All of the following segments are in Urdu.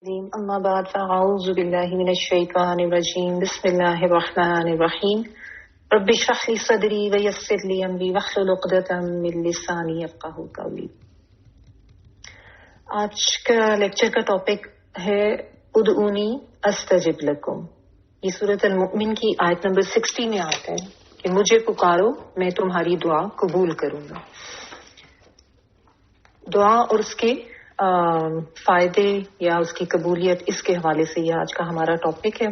أما بعد فأعوذ بالله من الشيطان الرجيم بسم الله الرحمن الرحيم رب اشرح لي صدري ويسر لي أمري واحلل عقدة من لساني يفقهوا قولي۔ آج کا لیکچر کا ٹاپک ہے ادعونی استجب لکم۔ یہ سورۃ المؤمن کی آیت نمبر 60 میں آتا ہے کہ مجھے پکارو میں تمہاری دعا قبول کروں گا۔ دعا اور اس کے فائدے یا اس کی قبولیت، اس کے حوالے سے یہ آج کا ہمارا ٹاپک ہے۔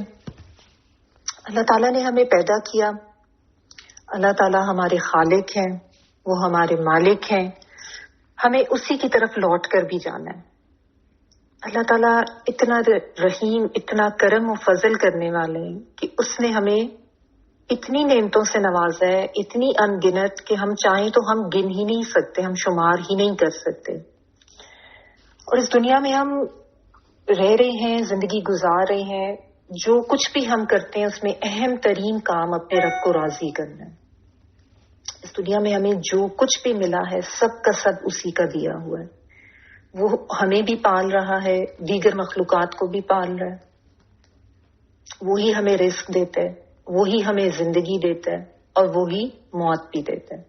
اللہ تعالیٰ نے ہمیں پیدا کیا، اللہ تعالیٰ ہمارے خالق ہیں، وہ ہمارے مالک ہیں، ہمیں اسی کی طرف لوٹ کر بھی جانا ہے۔ اللہ تعالیٰ اتنا رحیم، اتنا کرم و فضل کرنے والے ہیں کہ اس نے ہمیں اتنی نعمتوں سے نوازا ہے، اتنی ان گنت کہ ہم چاہیں تو ہم گن ہی نہیں سکتے، ہم شمار ہی نہیں کر سکتے۔ اور اس دنیا میں ہم رہ رہے ہیں، زندگی گزار رہے ہیں، جو کچھ بھی ہم کرتے ہیں اس میں اہم ترین کام اپنے رب کو راضی کرنا ہے۔ اس دنیا میں ہمیں جو کچھ بھی ملا ہے سب کا سب اسی کا دیا ہوا ہے۔ وہ ہمیں بھی پال رہا ہے، دیگر مخلوقات کو بھی پال رہا ہے، وہی ہمیں رزق دیتا ہے، وہی ہمیں زندگی دیتا ہے اور وہی موت بھی دیتا ہے۔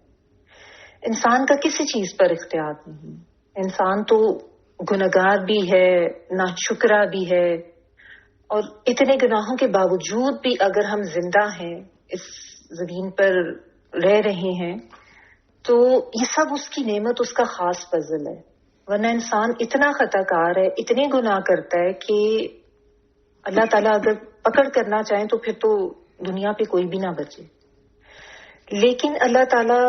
انسان کا کسی چیز پر اختیار نہیں، انسان تو گنہگار بھی ہے، ناشکرا بھی ہے، اور اتنے گناہوں کے باوجود بھی اگر ہم زندہ ہیں، اس زمین پر رہ رہے ہیں، تو یہ سب اس کی نعمت، اس کا خاص فضل ہے۔ ورنہ انسان اتنا خطا کار ہے، اتنے گناہ کرتا ہے کہ اللہ تعالیٰ اگر پکڑ کرنا چاہیں تو پھر تو دنیا پہ کوئی بھی نہ بچے۔ لیکن اللہ تعالیٰ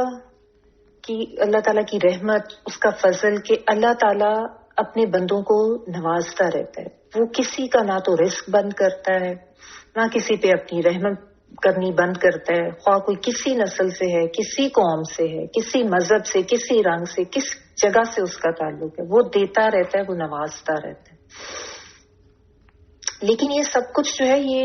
کی رحمت، اس کا فضل کہ اللہ تعالیٰ اپنے بندوں کو نوازتا رہتا ہے۔ وہ کسی کا نہ تو رزق بند کرتا ہے، نہ کسی پہ اپنی رحمت کرنی بند کرتا ہے، خواہ کوئی کسی نسل سے ہے، کسی قوم سے ہے، کسی مذہب سے، کسی رنگ سے، کس جگہ سے اس کا تعلق ہے، وہ دیتا رہتا ہے، وہ نوازتا رہتا ہے۔ لیکن یہ سب کچھ جو ہے یہ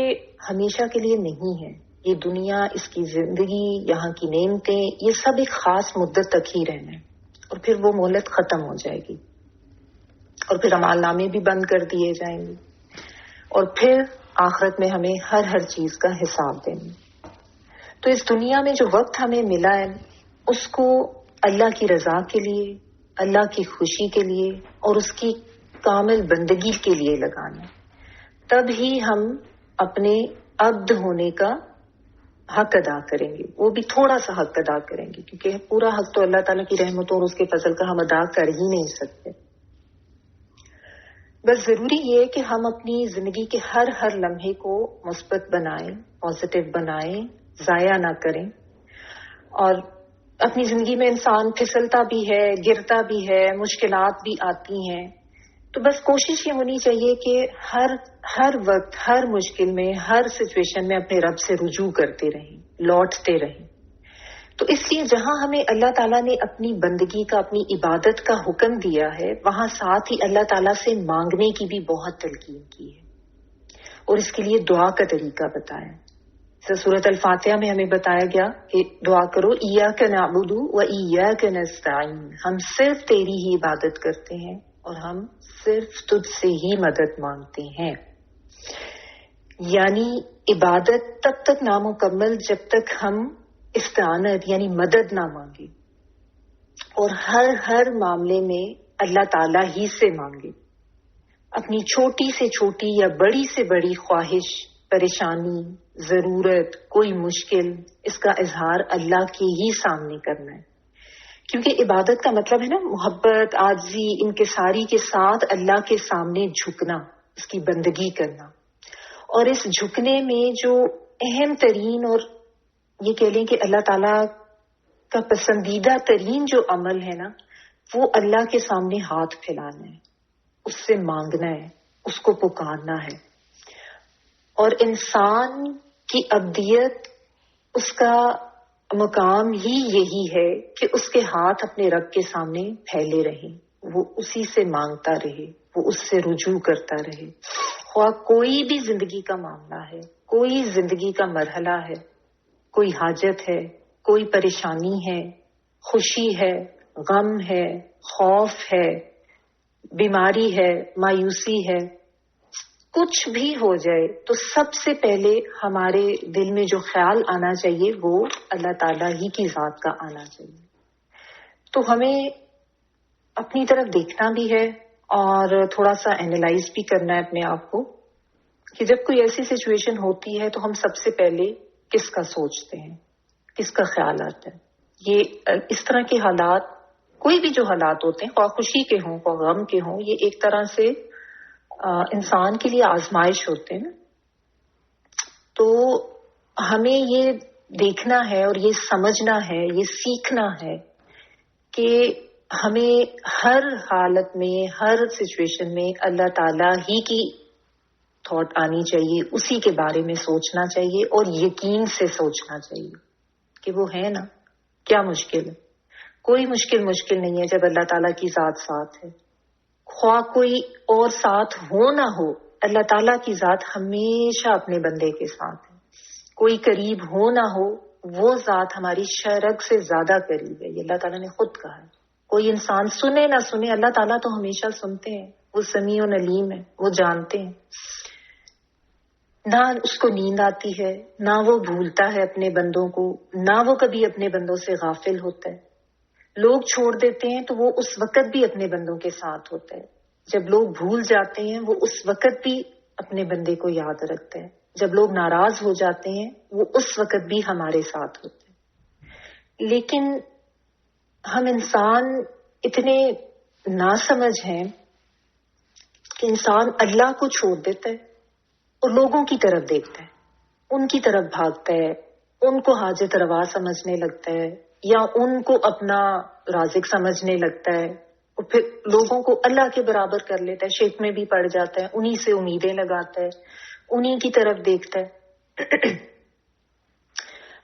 ہمیشہ کے لیے نہیں ہے۔ یہ دنیا، اس کی زندگی، یہاں کی نعمتیں، یہ سب ایک خاص مدت تک ہی رہنا ہے، اور پھر وہ مہلت ختم ہو جائے گی، اور پھر اعمال نامے بھی بند کر دیے جائیں گے، اور پھر آخرت میں ہمیں ہر چیز کا حساب دینا۔ تو اس دنیا میں جو وقت ہمیں ملا ہے اس کو اللہ کی رضا کے لیے، اللہ کی خوشی کے لیے اور اس کی کامل بندگی کے لیے لگانا، تب ہی ہم اپنے عبد ہونے کا حق ادا کریں گے، وہ بھی تھوڑا سا حق ادا کریں گے، کیونکہ پورا حق تو اللہ تعالیٰ کی رحمتوں اور اس کے فضل کا ہم ادا کر ہی نہیں سکتے۔ بس ضروری یہ ہے کہ ہم اپنی زندگی کے ہر لمحے کو مثبت بنائیں، پازیٹیو بنائیں، ضائع نہ کریں۔ اور اپنی زندگی میں انسان پھسلتا بھی ہے، گرتا بھی ہے، مشکلات بھی آتی ہیں، تو بس کوشش یہ ہونی چاہیے کہ ہر وقت، ہر مشکل میں، ہر سچویشن میں اپنے رب سے رجوع کرتے رہیں، لوٹتے رہیں۔ تو اس لیے جہاں ہمیں اللہ تعالیٰ نے اپنی بندگی کا، اپنی عبادت کا حکم دیا ہے، وہاں ساتھ ہی اللہ تعالیٰ سے مانگنے کی بھی بہت تلقین کی ہے، اور اس کے لیے دعا کا طریقہ بتایا۔ سورۃ الفاتحہ میں ہمیں بتایا گیا کہ دعا کرو، ایاک نعبد و ایاک نستعین، ہم صرف تیری ہی عبادت کرتے ہیں اور ہم صرف تجھ سے ہی مدد مانگتے ہیں۔ یعنی عبادت تب تک نامکمل جب تک ہم استعانت یعنی مدد نہ مانگے، اور ہر معاملے میں اللہ تعالیٰ ہی سے مانگے۔ اپنی چھوٹی سے چھوٹی یا بڑی سے بڑی خواہش، پریشانی، ضرورت، کوئی مشکل، اس کا اظہار اللہ کے ہی سامنے کرنا ہے، کیونکہ عبادت کا مطلب ہے نا محبت، عاجزی، انکساری کے ساتھ اللہ کے سامنے جھکنا، اس کی بندگی کرنا۔ اور اس جھکنے میں جو اہم ترین اور یہ کہہ لیں کہ اللہ تعالیٰ کا پسندیدہ ترین جو عمل ہے نا، وہ اللہ کے سامنے ہاتھ پھیلانا ہے، اس سے مانگنا ہے، اس کو پکارنا ہے۔ اور انسان کی ابدیت، اس کا مقام ہی یہی ہے کہ اس کے ہاتھ اپنے رب کے سامنے پھیلے رہیں، وہ اسی سے مانگتا رہے، وہ اس سے رجوع کرتا رہے، خواہ کوئی بھی زندگی کا معاملہ ہے، کوئی زندگی کا مرحلہ ہے، کوئی حاجت ہے، کوئی پریشانی ہے، خوشی ہے، غم ہے، خوف ہے، بیماری ہے، مایوسی ہے، کچھ بھی ہو جائے تو سب سے پہلے ہمارے دل میں جو خیال آنا چاہیے وہ اللہ تعالیٰ ہی کی ذات کا آنا چاہیے. تو ہمیں اپنی طرف دیکھنا بھی ہے اور تھوڑا سا اینالائز بھی کرنا ہے اپنے آپ کو کہ جب کوئی ایسی سچویشن ہوتی ہے تو ہم سب سے پہلے کس کا سوچتے ہیں, کس کا خیال آتا ہے. یہ اس طرح کے حالات, کوئی بھی جو حالات ہوتے ہیں, خواہ خوشی کے ہوں خواہ غم کے ہوں, یہ ایک طرح سے انسان کے لیے آزمائش ہوتے ہیں. تو ہمیں یہ دیکھنا ہے اور یہ سمجھنا ہے, یہ سیکھنا ہے کہ ہمیں ہر حالت میں, ہر سچویشن میں اللہ تعالیٰ ہی کی تھاٹ آنی چاہیے, اسی کے بارے میں سوچنا چاہیے اور یقین سے سوچنا چاہیے کہ وہ ہے نا. کیا مشکل ہے؟ کوئی مشکل نہیں ہے جب اللہ تعالیٰ کی ذات ساتھ ہے. خواہ کوئی اور ساتھ ہو نہ ہو, اللہ تعالیٰ کی ذات ہمیشہ اپنے بندے کے ساتھ ہے. کوئی قریب ہو نہ ہو, وہ ذات ہماری شرک سے زیادہ قریب ہے. یہ اللہ تعالیٰ نے خود کہا ہے. کوئی انسان سنے نہ سنے, اللہ تعالیٰ تو ہمیشہ سنتے ہیں. وہ سمیع و علیم ہے, وہ جانتے ہیں. نہ اس کو نیند آتی ہے, نہ وہ بھولتا ہے اپنے بندوں کو, نہ وہ کبھی اپنے بندوں سے غافل ہوتا ہے. لوگ چھوڑ دیتے ہیں تو وہ اس وقت بھی اپنے بندوں کے ساتھ ہوتا ہے. جب لوگ بھول جاتے ہیں وہ اس وقت بھی اپنے بندے کو یاد رکھتا ہے. جب لوگ ناراض ہو جاتے ہیں وہ اس وقت بھی ہمارے ساتھ ہوتے ہیں. لیکن ہم انسان اتنے ناسمجھ ہیں کہ انسان اللہ کو چھوڑ دیتا ہے اور لوگوں کی طرف دیکھتا ہے, ان کی طرف بھاگتا ہے, ان کو حاجت روا سمجھنے لگتا ہے یا ان کو اپنا رازق سمجھنے لگتا ہے, اور پھر لوگوں کو اللہ کے برابر کر لیتا ہے, شرک میں بھی پڑ جاتا ہے, انہی سے امیدیں لگاتا ہے, انہی کی طرف دیکھتا ہے.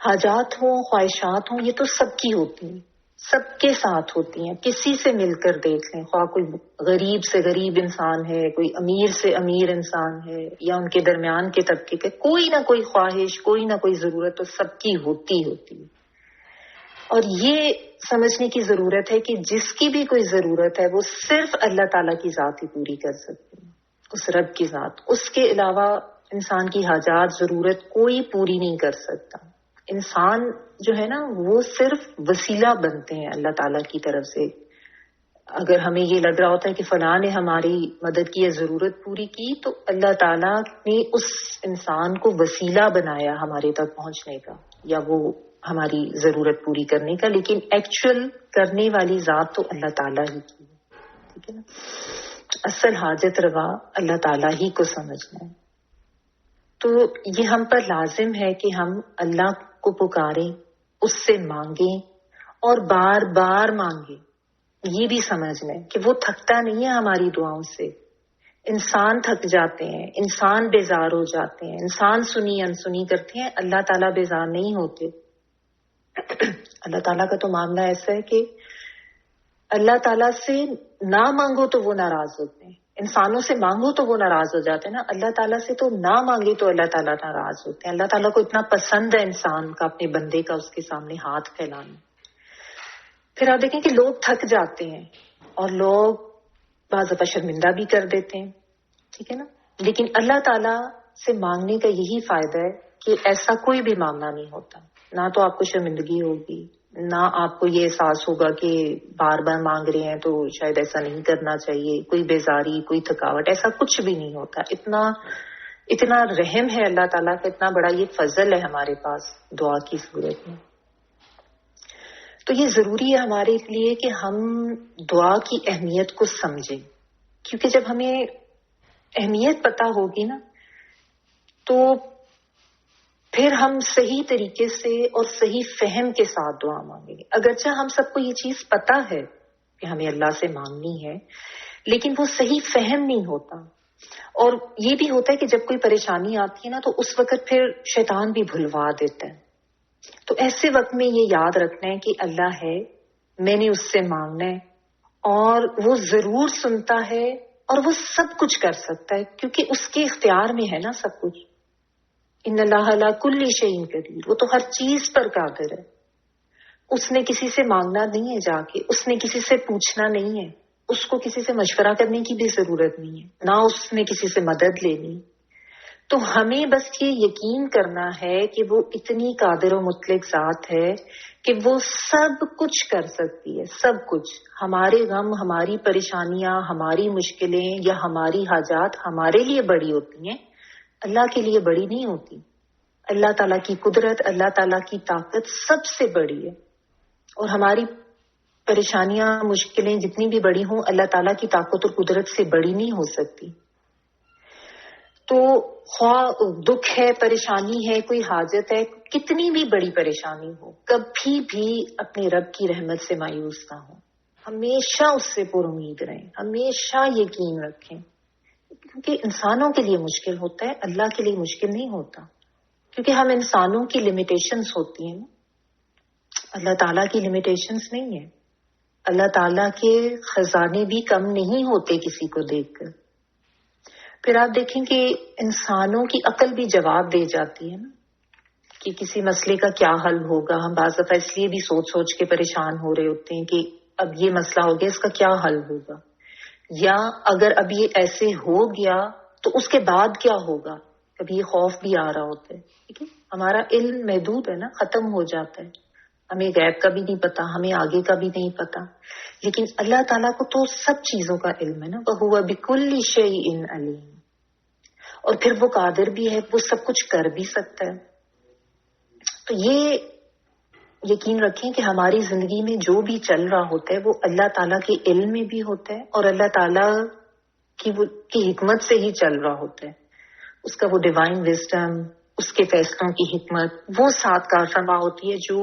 حاجات ہوں, خواہشات ہوں, یہ تو سب کی ہوتی ہیں, سب کے ساتھ ہوتی ہیں. کسی سے مل کر دیکھ لیں, خواہ کوئی غریب سے غریب انسان ہے, کوئی امیر سے امیر انسان ہے, یا ان کے درمیان کے طبقے کے, کوئی نہ کوئی خواہش, کوئی نہ کوئی ضرورت تو سب کی ہوتی ہے. اور یہ سمجھنے کی ضرورت ہے کہ جس کی بھی کوئی ضرورت ہے وہ صرف اللہ تعالیٰ کی ذات ہی پوری کر سکتی ہے, اس رب کی ذات. اس کے علاوہ انسان کی حاجات, ضرورت کوئی پوری نہیں کر سکتا. انسان جو ہے نا وہ صرف وسیلہ بنتے ہیں اللہ تعالیٰ کی طرف سے. اگر ہمیں یہ لگ رہا ہوتا ہے کہ فلاں نے ہماری مدد کی یا ضرورت پوری کی, تو اللہ تعالیٰ نے اس انسان کو وسیلہ بنایا ہمارے تک پہنچنے کا یا وہ ہماری ضرورت پوری کرنے کا. لیکن ایکچوئل کرنے والی ذات تو اللہ تعالیٰ ہی کی ہے. ٹھیک ہے نا. اصل حاجت روا اللہ تعالیٰ ہی کو سمجھنا ہے. تو یہ ہم پر لازم ہے کہ ہم اللہ کو پکاریں, اس سے مانگیں اور بار بار مانگیں. یہ بھی سمجھنا ہے کہ وہ تھکتا نہیں ہے ہماری دعاؤں سے. انسان تھک جاتے ہیں, انسان بیزار ہو جاتے ہیں, انسان سنی انسنی کرتے ہیں, اللہ تعالیٰ بیزار نہیں ہوتے. اللہ تعالیٰ کا تو معاملہ ایسا ہے کہ اللہ تعالیٰ سے نہ مانگو تو وہ ناراض ہوتے ہیں, انسانوں سے مانگو تو وہ ناراض ہو جاتے ہیں نا. اللہ تعالیٰ سے تو نہ مانگے تو اللہ تعالیٰ ناراض ہوتے ہیں. اللہ تعالیٰ کو اتنا پسند ہے انسان کا اپنے بندے کا اس کے سامنے ہاتھ پھیلانا. پھر آپ دیکھیں کہ لوگ تھک جاتے ہیں اور لوگ بعض دفعہ شرمندہ بھی کر دیتے ہیں. ٹھیک ہے نا. لیکن اللہ تعالیٰ سے مانگنے کا یہی فائدہ ہے کہ ایسا کوئی بھی معاملہ نہیں ہوتا. نہ تو آپ کو شرمندگی ہوگی, نہ آپ کو یہ احساس ہوگا کہ بار بار مانگ رہے ہیں تو شاید ایسا نہیں کرنا چاہیے, کوئی بیزاری, کوئی تھکاوٹ, ایسا کچھ بھی نہیں ہوتا. اتنا رحم ہے اللہ تعالیٰ کا, اتنا بڑا یہ فضل ہے ہمارے پاس دعا کی صورت میں. تو یہ ضروری ہے ہمارے لیے کہ ہم دعا کی اہمیت کو سمجھیں, کیونکہ جب ہمیں اہمیت پتہ ہوگی نا تو پھر ہم صحیح طریقے سے اور صحیح فہم کے ساتھ دعا مانگیں گے. اگرچہ ہم سب کو یہ چیز پتہ ہے کہ ہمیں اللہ سے مانگنی ہے, لیکن وہ صحیح فہم نہیں ہوتا. اور یہ بھی ہوتا ہے کہ جب کوئی پریشانی آتی ہے نا تو اس وقت پھر شیطان بھی بھلوا دیتا ہے. تو ایسے وقت میں یہ یاد رکھنا ہے کہ اللہ ہے, میں نے اس سے مانگنا ہے اور وہ ضرور سنتا ہے اور وہ سب کچھ کر سکتا ہے, کیونکہ اس کے اختیار میں ہے نا سب کچھ. ان اللہ علی کل شیء قدیر, وہ تو ہر چیز پر قادر ہے. اس نے کسی سے مانگنا نہیں ہے جا کے, اس نے کسی سے پوچھنا نہیں ہے, اس کو کسی سے مشورہ کرنے کی بھی ضرورت نہیں ہے، نہ اس نے کسی سے مدد لینی. تو ہمیں بس یہ یقین کرنا ہے کہ وہ اتنی قادر و مطلق ذات ہے کہ وہ سب کچھ کر سکتی ہے، سب کچھ. ہمارے غم، ہماری پریشانیاں، ہماری مشکلیں یا ہماری حاجات ہمارے لیے بڑی ہوتی ہیں، اللہ کے لیے بڑی نہیں ہوتی. اللہ تعالیٰ کی قدرت، اللہ تعالیٰ کی طاقت سب سے بڑی ہے. اور ہماری پریشانیاں، مشکلیں جتنی بھی بڑی ہوں، اللہ تعالیٰ کی طاقت اور قدرت سے بڑی نہیں ہو سکتی. تو خواہ دکھ ہے، پریشانی ہے، کوئی حاجت ہے، کتنی بھی بڑی پریشانی ہو، کبھی بھی اپنے رب کی رحمت سے مایوس نہ ہو. ہمیشہ اس سے پر امید رہیں، ہمیشہ یقین رکھیں. کیونکہ انسانوں کے لیے مشکل ہوتا ہے، اللہ کے لیے مشکل نہیں ہوتا. کیونکہ ہم انسانوں کی لمیٹیشنز ہوتی ہیں، اللہ تعالیٰ کی لمیٹیشنز نہیں ہے. اللہ تعالیٰ کے خزانے بھی کم نہیں ہوتے کسی کو دیکھ کر. پھر آپ دیکھیں کہ انسانوں کی عقل بھی جواب دے جاتی ہے نا کہ کسی مسئلے کا کیا حل ہوگا. ہم بعض دفعہ اس لیے بھی سوچ سوچ کے پریشان ہو رہے ہوتے ہیں کہ اب یہ مسئلہ ہو گیا، اس کا کیا حل ہوگا، یا اگر اب یہ ایسے ہو گیا تو اس کے بعد کیا ہوگا. کبھی یہ خوف بھی آ رہا ہوتا ہے. ٹھیک ہے، ہمارا علم محدود ہے نا، ختم ہو جاتا ہے. ہمیں غیب کا بھی نہیں پتا، ہمیں آگے کا بھی نہیں پتا. لیکن اللہ تعالیٰ کو تو سب چیزوں کا علم ہے نا. وَهُوَ بِكُلِّ شَيْءٍ عَلِيمٌ. اور پھر وہ قادر بھی ہے، وہ سب کچھ کر بھی سکتا ہے. تو یہ یقین رکھیں کہ ہماری زندگی میں جو بھی چل رہا ہوتا ہے وہ اللہ تعالیٰ کے علم میں بھی ہوتا ہے، اور اللہ تعالیٰ کی حکمت سے ہی چل رہا ہوتا ہے. اس کا وہ ڈیوائن وزڈم، اس کے فیصلوں کی حکمت وہ ساتھ کار فرما ہوتی ہے، جو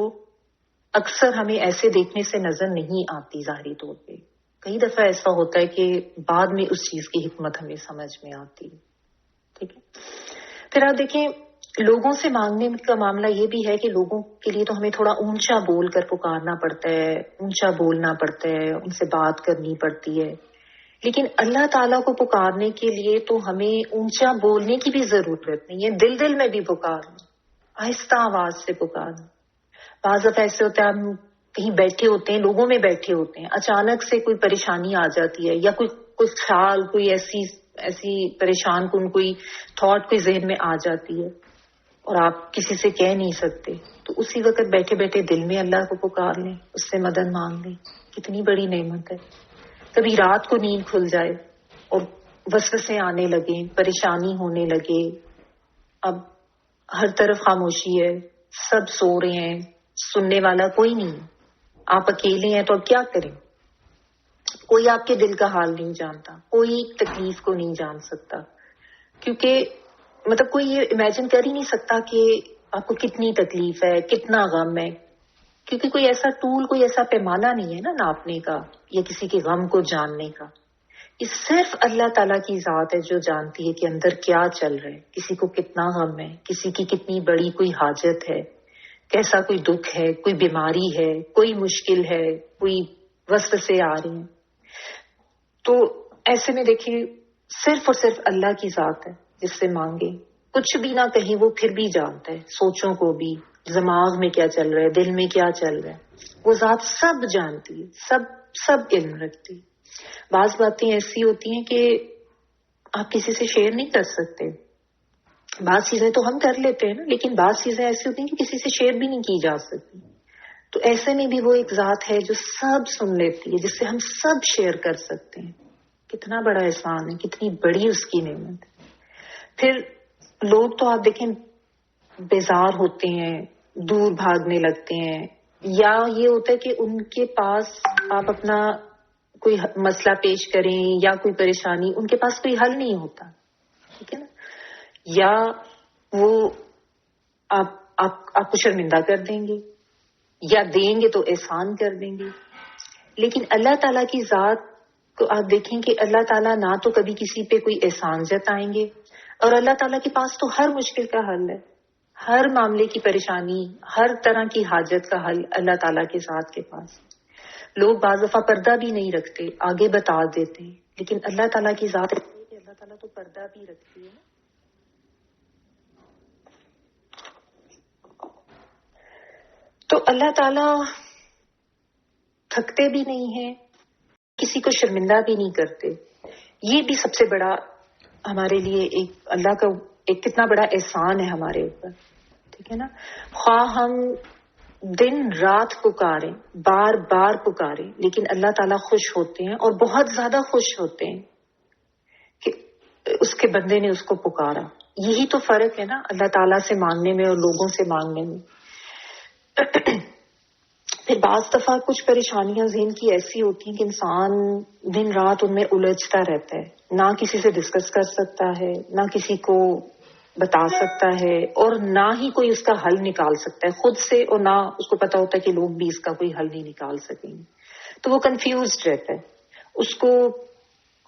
اکثر ہمیں ایسے دیکھنے سے نظر نہیں آتی ظاہری طور پہ. کئی دفعہ ایسا ہوتا ہے کہ بعد میں اس چیز کی حکمت ہمیں سمجھ میں آتی ہے. ٹھیک ہے، پھر آپ دیکھیں لوگوں سے مانگنے کا معاملہ یہ بھی ہے کہ لوگوں کے لیے تو ہمیں تھوڑا اونچا بول کر پکارنا پڑتا ہے، اونچا بولنا پڑتا ہے، ان سے بات کرنی پڑتی ہے. لیکن اللہ تعالیٰ کو پکارنے کے لیے تو ہمیں اونچا بولنے کی بھی ضرورت نہیں ہے. دل دل میں بھی پکارنا، آہستہ آواز سے پکارنا. بعض دفعہ ایسے ہوتا ہے ہم کہیں بیٹھے ہوتے ہیں، لوگوں میں بیٹھے ہوتے ہیں، اچانک سے کوئی پریشانی آ جاتی ہے، یا کوئی خیال، کوئی ایسی پریشان کن کوئی تھاٹ کوئی ذہن میں آ جاتی ہے اور آپ کسی سے کہہ نہیں سکتے. تو اسی وقت بیٹھے بیٹھے دل میں اللہ کو پکار لیں، اس سے مدد مانگ لیں. کتنی بڑی نعمت ہے. کبھی رات کو نیند کھل جائے اور وسوسے آنے لگے، پریشانی ہونے لگے، اب ہر طرف خاموشی ہے، سب سو رہے ہیں، سننے والا کوئی نہیں، آپ اکیلے ہیں، تو اب کیا کریں. کوئی آپ کے دل کا حال نہیں جانتا، کوئی تکلیف کو نہیں جان سکتا. کیونکہ مطلب کوئی یہ امیجن کر ہی نہیں سکتا کہ آپ کو کتنی تکلیف ہے، کتنا غم ہے. کیونکہ کوئی ایسا ٹول، کوئی ایسا پیمانہ نہیں ہے نا ناپنے کا یا کسی کے غم کو جاننے کا. یہ صرف اللہ تعالیٰ کی ذات ہے جو جانتی ہے کہ اندر کیا چل رہا ہے، کسی کو کتنا غم ہے، کسی کی کتنی بڑی کوئی حاجت ہے، کیسا کوئی دکھ ہے، کوئی بیماری ہے، کوئی مشکل ہے، کوئی وسوسے آ رہے ہیں. تو ایسے میں دیکھیے صرف اور صرف اللہ کی ذات ہے جس سے مانگے. کچھ بھی نہ کہیں، وہ پھر بھی جانتا ہے سوچوں کو بھی، دماغ میں کیا چل رہا ہے، دل میں کیا چل رہا ہے. وہ ذات سب جانتی ہے، سب علم رکھتی. بعض باتیں ایسی ہوتی ہیں کہ آپ کسی سے شیئر نہیں کر سکتے. بعض چیزیں تو ہم کر لیتے ہیں نا، لیکن بعض چیزیں ایسی ہوتی ہیں کہ کسی سے شیئر بھی نہیں کی جا سکتی. تو ایسے میں بھی وہ ایک ذات ہے جو سب سن لیتی ہے، جس سے ہم سب شیئر کر سکتے ہیں. کتنا بڑا احسان ہے، کتنی بڑی اس کی نعمت. پھر لوگ تو آپ دیکھیں بیزار ہوتے ہیں، دور بھاگنے لگتے ہیں، یا یہ ہوتا ہے کہ ان کے پاس آپ اپنا کوئی مسئلہ پیش کریں یا کوئی پریشانی، ان کے پاس کوئی حل نہیں ہوتا. ٹھیک ہے نا، یا وہ آپ کو شرمندہ کر دیں گے، یا دیں گے تو احسان کر دیں گے. لیکن اللہ تعالیٰ کی ذات کو آپ دیکھیں کہ اللہ تعالیٰ نہ تو کبھی کسی پہ کوئی احسان جتائیں گے، اور اللہ تعالیٰ کے پاس تو ہر مشکل کا حل ہے. ہر معاملے کی پریشانی، ہر طرح کی حاجت کا حل اللہ تعالیٰ کے ذات کے پاس. لوگ بعض دفعہ پردہ بھی نہیں رکھتے، آگے بتا دیتے ہیں، لیکن اللہ تعالیٰ کی ذات ہے کہ اللہ تعالیٰ تو پردہ بھی رکھتی ہے. تو اللہ تعالیٰ تھکتے بھی نہیں ہیں، کسی کو شرمندہ بھی نہیں کرتے. یہ بھی سب سے بڑا ہمارے لیے ایک اللہ کا ایک کتنا بڑا احسان ہے ہمارے اوپر. ٹھیک ہے نا. خواہ ہم دن رات پکاریں, بار بار پکاریں, لیکن اللہ تعالیٰ خوش ہوتے ہیں اور بہت زیادہ خوش ہوتے ہیں کہ اس کے بندے نے اس کو پکارا. یہی تو فرق ہے نا اللہ تعالیٰ سے مانگنے میں اور لوگوں سے مانگنے میں. پھر بعض دفعہ کچھ پریشانیاں ذہن کی ایسی ہوتی ہیں کہ انسان دن رات ان میں الجھتا رہتا ہے, نہ کسی سے ڈسکس کر سکتا ہے, نہ کسی کو بتا سکتا ہے, اور نہ ہی کوئی اس کا حل نکال سکتا ہے خود سے, اور نہ اس کو پتا ہوتا ہے کہ لوگ بھی اس کا کوئی حل نہیں نکال سکیں گے. تو وہ کنفیوزڈ رہتا ہے. اس کو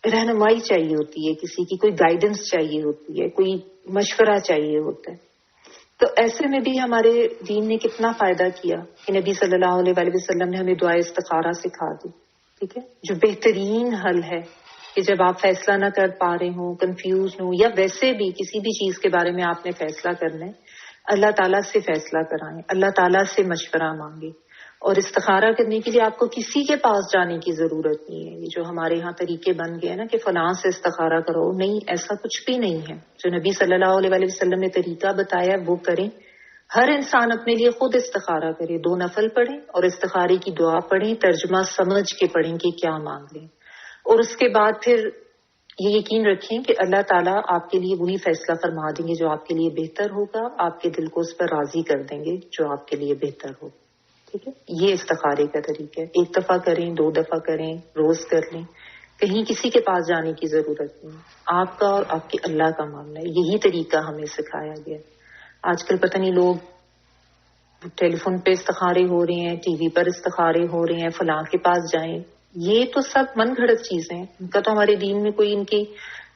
رہنمائی چاہیے ہوتی ہے, کسی کی کوئی گائیڈنس چاہیے ہوتی ہے, کوئی مشورہ چاہیے ہوتا ہے. تو ایسے میں بھی ہمارے دین نے کتنا فائدہ کیا کہ نبی صلی اللہ علیہ وآلہ وسلم نے ہمیں دعائے استخارہ سکھا دی. ٹھیک ہے, جو بہترین حل ہے کہ جب آپ فیصلہ نہ کر پا رہے ہوں, کنفیوز ہوں, یا ویسے بھی کسی بھی چیز کے بارے میں آپ نے فیصلہ کرنا ہے, اللہ تعالیٰ سے فیصلہ کرائیں, اللہ تعالیٰ سے مشورہ مانگیں. اور استخارہ کرنے کے لیے آپ کو کسی کے پاس جانے کی ضرورت نہیں ہے. یہ جو ہمارے یہاں طریقے بن گئے نا کہ فلاں سے استخارہ کرو, نہیں, ایسا کچھ بھی نہیں ہے. جو نبی صلی اللہ علیہ وآلہ وسلم نے طریقہ بتایا وہ کریں. ہر انسان اپنے لیے خود استخارہ کرے, 2 نفل پڑھیں اور استخارے کی دعا پڑھیں, ترجمہ سمجھ کے پڑھیں کہ کیا مانگ لیں, اور اس کے بعد پھر یہ یقین رکھیں کہ اللہ تعالیٰ آپ کے لیے وہی فیصلہ فرما دیں گے جو آپ کے لیے بہتر ہوگا, آپ کے دل کو اس پر راضی کر دیں گے جو آپ کے لیے بہتر ہو. ٹھیک ہے, یہ استخارے کا طریقہ ہے. 1 دفعہ کریں, 2 دفعہ کریں, روز کر لیں, کہیں کسی کے پاس جانے کی ضرورت نہیں. آپ کا اور آپ کے اللہ کا معاملہ ہے. یہی طریقہ ہمیں سکھایا گیا. آج کل پتہ نہیں لوگ ٹیلی فون پہ استخارے ہو رہے ہیں, ٹی وی پر استخارے ہو رہے ہیں, فلاں کے پاس جائیں. یہ تو سب من گھڑت چیزیں ہیں. ان کا تو ہمارے دین میں کوئی ان کی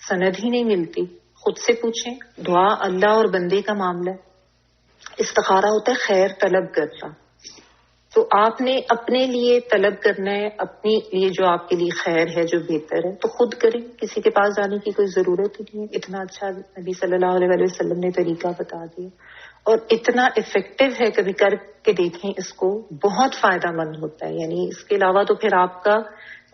سند ہی نہیں ملتی. خود سے پوچھیں. دعا اللہ اور بندے کا معاملہ ہے. استخارہ ہوتا ہے خیر طلب کرنا. تو آپ نے اپنے لیے طلب کرنا ہے, اپنے لیے جو آپ کے لیے خیر ہے, جو بہتر ہے, تو خود کریں. کسی کے پاس جانے کی کوئی ضرورت ہی نہیں ہے. اتنا اچھا نبی صلی اللہ علیہ وآلہ وسلم نے طریقہ بتا دیا, اور اتنا افیکٹو ہے. کبھی کر کے دیکھیں اس کو, بہت فائدہ مند ہوتا ہے. یعنی اس کے علاوہ تو پھر آپ کا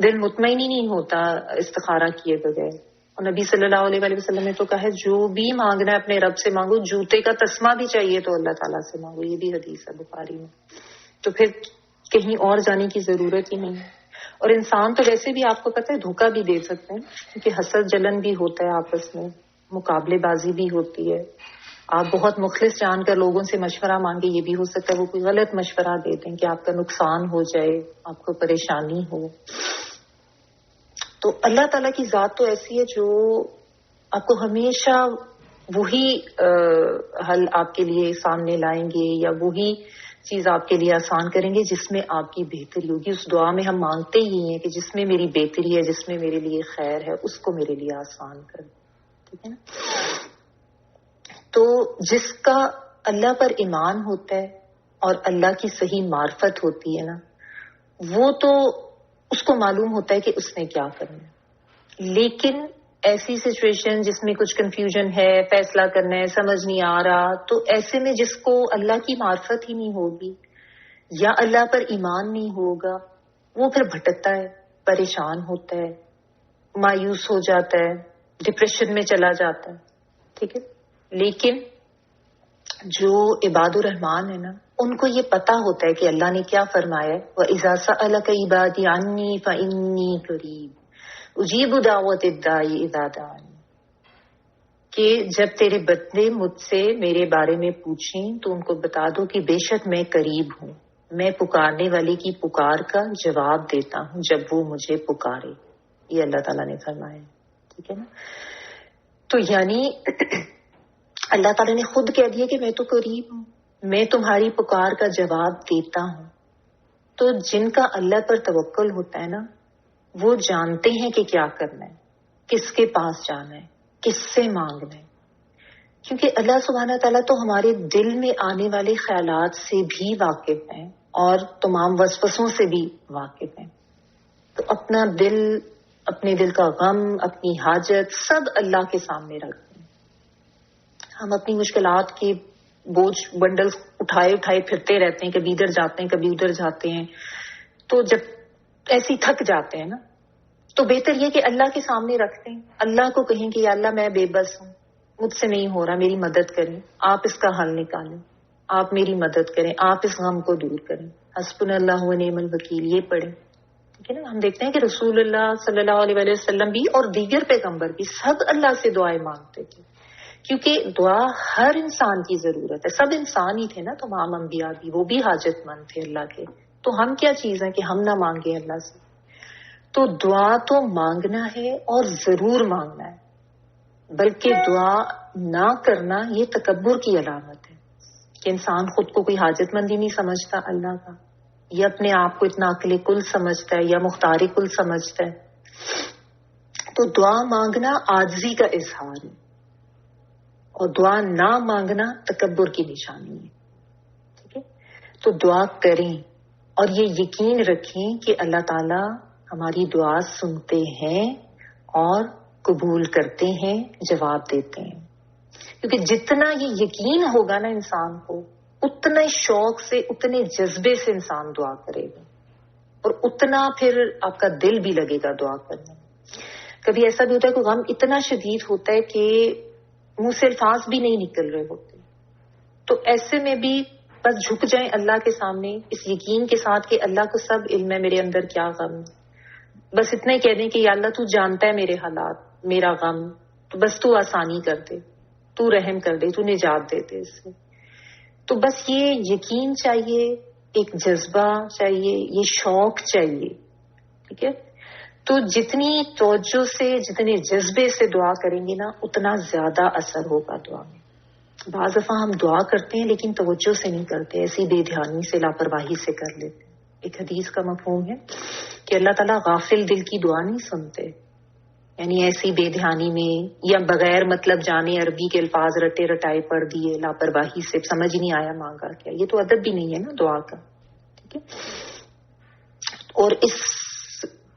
دل مطمئن ہی نہیں ہوتا استخارہ کیے بغیر. اور نبی صلی اللہ علیہ وآلہ وسلم نے تو کہا ہے جو بھی مانگنا ہے اپنے رب سے مانگو, جوتے کا تسمہ بھی چاہیے تو اللہ تعالیٰ سے مانگو. یہ بھی حدیث ہے بخاری میں. تو پھر کہیں اور جانے کی ضرورت ہی نہیں ہے. اور انسان تو ویسے بھی آپ کو پتہ ہے دھوکہ بھی دے سکتے ہیں, کیونکہ حسد جلن بھی ہوتا ہے آپس میں, مقابلے بازی بھی ہوتی ہے. آپ بہت مخلص جان کر لوگوں سے مشورہ مانگے, یہ بھی ہو سکتا ہے وہ کوئی غلط مشورہ دے دیں کہ آپ کا نقصان ہو جائے, آپ کو پریشانی ہو. تو اللہ تعالیٰ کی ذات تو ایسی ہے جو آپ کو ہمیشہ وہی حل آپ کے لیے سامنے لائیں گے, یا وہی چیز آپ کے لیے آسان کریں گے جس میں آپ کی بہتری ہوگی. اس دعا میں ہم مانگتے ہی ہیں کہ جس میں میری بہتری ہے, جس میں میرے لیے خیر ہے, اس کو میرے لیے آسان کر. ٹھیک ہے نا. تو جس کا اللہ پر ایمان ہوتا ہے اور اللہ کی صحیح معرفت ہوتی ہے نا, وہ تو اس کو معلوم ہوتا ہے کہ اس نے کیا کرنا ہے. لیکن ایسی سچویشن جس میں کچھ کنفیوژن ہے, فیصلہ کرنا ہے, سمجھ نہیں آ رہا, تو ایسے میں جس کو اللہ کی معرفت ہی نہیں ہوگی یا اللہ پر ایمان نہیں ہوگا, وہ پھر بھٹکتا ہے, پریشان ہوتا ہے, مایوس ہو جاتا ہے, ڈپریشن میں چلا جاتا ہے. ٹھیک ہے. لیکن جو عباد الرحمان ہے نا, ان کو یہ پتا ہوتا ہے کہ اللہ نے کیا فرمایا ہے, وَإِذَا سَأَلَكَ عِبَادِي عَنِّي فَإِنِّي قَرِيبٌ اجیب دعوت الداعی اذا دعانی, کہ جب تیرے بندے مجھ سے میرے بارے میں پوچھیں تو ان کو بتا دو کہ بے شک میں قریب ہوں, میں پکارنے والے کی پکار کا جواب دیتا ہوں جب وہ مجھے پکارے. یہ اللہ تعالیٰ نے فرمایا. ٹھیک ہے نا. تو یعنی اللہ تعالیٰ نے خود کہہ دیا کہ میں تو قریب ہوں, میں تمہاری پکار کا جواب دیتا ہوں. تو جن کا اللہ پر توکل ہوتا ہے نا, وہ جانتے ہیں کہ کیا کرنا ہے, کس کے پاس جانا ہے, کس سے مانگنا ہے. کیونکہ اللہ سبحانہ تعالیٰ تو ہمارے دل میں آنے والے خیالات سے بھی واقف ہیں اور تمام وسوسوں سے بھی واقف ہیں. تو اپنا دل, اپنے دل کا غم, اپنی حاجت سب اللہ کے سامنے رکھتے ہیں. ہم اپنی مشکلات کے بوجھ بنڈل اٹھائے اٹھائے پھرتے رہتے ہیں, کبھی ادھر جاتے ہیں کبھی ادھر جاتے ہیں. تو جب ایسے تھک جاتے ہیں نا, تو بہتر یہ کہ اللہ کے سامنے رکھ دیں, اللہ کو کہیں کہ یا اللہ میں بے بس ہوں, مجھ سے نہیں ہو رہا, میری مدد کریں, آپ اس کا حل نکالیں, آپ میری مدد کریں, آپ اس غم کو دور کریں. حسبنا اللہ و نعم الوکیل یہ پڑھیں. ٹھیک ہے نا. ہم دیکھتے ہیں کہ رسول اللہ صلی اللہ علیہ وسلم بھی اور دیگر پیغمبر بھی سب اللہ سے دعائیں مانگتے تھے, کیونکہ دعا ہر انسان کی ضرورت ہے. سب انسان ہی تھے نا, تمام انبیاء بھی, وہ بھی حاجت مند تھے اللہ کے. تو ہم کیا چیز ہیں کہ ہم نہ مانگیں اللہ سے. تو دعا تو مانگنا ہے اور ضرور مانگنا ہے, بلکہ دعا نہ کرنا یہ تکبر کی علامت ہے کہ انسان خود کو کوئی حاجت مند ہی نہیں سمجھتا اللہ کا, یا اپنے آپ کو اتنا عقل کل سمجھتا ہے یا مختار کل سمجھتا ہے. تو دعا مانگنا عاجزی کا اظہار ہے, اور دعا نہ مانگنا تکبر کی نشانی ہے. ٹھیک ہے. تو دعا کریں اور یہ یقین رکھیں کہ اللہ تعالی ہماری دعا سنتے ہیں اور قبول کرتے ہیں, جواب دیتے ہیں. کیونکہ جتنا یہ یقین ہوگا نا انسان کو, اتنے شوق سے, اتنے جذبے سے انسان دعا کرے گا, اور اتنا پھر آپ کا دل بھی لگے گا دعا کرنے میں. کبھی ایسا بھی ہوتا ہے کہ غم اتنا شدید ہوتا ہے کہ منہ سے الفاظ بھی نہیں نکل رہے ہوتے, تو ایسے میں بھی بس جھک جائیں اللہ کے سامنے اس یقین کے ساتھ کہ اللہ کو سب علم ہے میرے اندر کیا غم ہے. بس اتنا ہی کہہ دیں کہ یا اللہ تو جانتا ہے میرے حالات, میرا غم, تو بس تو آسانی کر دے, تو رحم کر دے, تو نجات دے دے اس سے. تو بس یہ یقین چاہیے, ایک جذبہ چاہیے, یہ شوق چاہیے. ٹھیک ہے. تو جتنی توجہ سے, جتنے جذبے سے دعا کریں گے نا, اتنا زیادہ اثر ہوگا دعا میں. بعض دفعہ ہم دعا کرتے ہیں لیکن توجہ سے نہیں کرتے, ایسی بے دھیانی سے, لاپرواہی سے کر لیتے ہیں. ایک حدیث کا مفہوم ہے کہ اللہ تعالیٰ غافل دل کی دعا نہیں سنتے, یعنی ایسی بے دھیانی میں یا بغیر مطلب جانے عربی کے الفاظ رٹے رٹائے پڑھ دیے, لاپرواہی سے, سمجھ نہیں آیا مانگا کیا, یہ تو ادب بھی نہیں ہے نا دعا کا. ٹھیک ہے. اور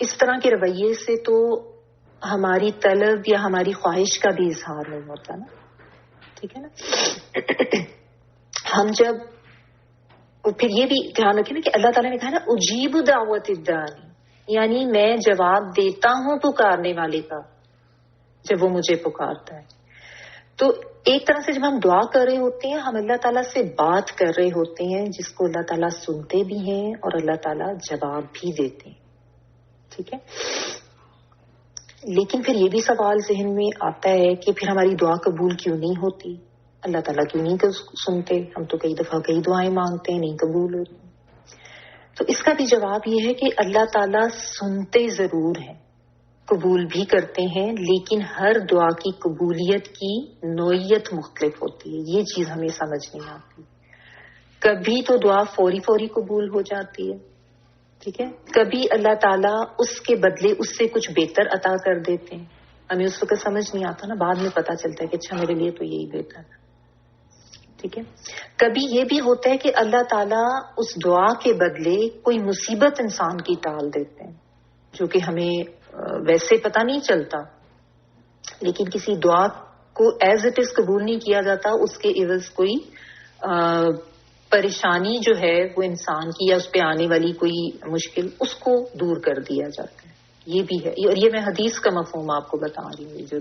اس طرح کے رویے سے تو ہماری طلب یا ہماری خواہش کا بھی اظہار نہیں ہوتا نا. ٹھیک ہے نا. ہم جب, اور پھر یہ بھی دھیان رکھیں نا کہ اللہ تعالیٰ نے کہا نا اجیب دعوت الداعی, یعنی میں جواب دیتا ہوں پکارنے والے کا جب وہ مجھے پکارتا ہے. تو ایک طرح سے جب ہم دعا کر رہے ہوتے ہیں, ہم اللہ تعالیٰ سے بات کر رہے ہوتے ہیں جس کو اللہ تعالیٰ سنتے بھی ہیں اور اللہ تعالیٰ جواب بھی دیتے ہیں. ٹھیک ہے. لیکن پھر یہ بھی سوال ذہن میں آتا ہے کہ پھر ہماری دعا قبول کیوں نہیں ہوتی, اللہ تعالیٰ کیوں نہیں سنتے؟ ہم تو کئی دفعہ کئی دعائیں مانگتے ہیں, نہیں قبول ہوتی. تو اس کا بھی جواب یہ ہے کہ اللہ تعالیٰ سنتے ضرور ہیں, قبول بھی کرتے ہیں, لیکن ہر دعا کی قبولیت کی نوعیت مختلف ہوتی ہے. یہ چیز ہمیں سمجھ نہیں آتی. کبھی تو دعا فوری قبول ہو جاتی ہے. ٹھیک ہے. کبھی اللہ تعالیٰ اس کے بدلے اس سے کچھ بہتر عطا کر دیتے ہیں, ہمیں اس وقت سمجھ نہیں آتا نا, بعد میں پتا چلتا ہے کہ اچھا میرے لیے تو یہی بہتر ہے. ٹھیک ہے. کبھی یہ بھی ہوتا ہے کہ اللہ تعالیٰ اس دعا کے بدلے کوئی مصیبت انسان کی ٹال دیتے ہیں, جو کہ ہمیں ویسے پتہ نہیں چلتا, لیکن کسی دعا کو ایز اٹ از قبول نہیں کیا جاتا, اس کے عوض کوئی پریشانی جو ہے وہ انسان کی یا اس پہ آنے والی کوئی مشکل, اس کو دور کر دیا جاتا ہے. یہ بھی ہے, اور یہ میں حدیث کا مفہوم آپ کو بتا رہی ہوں, جو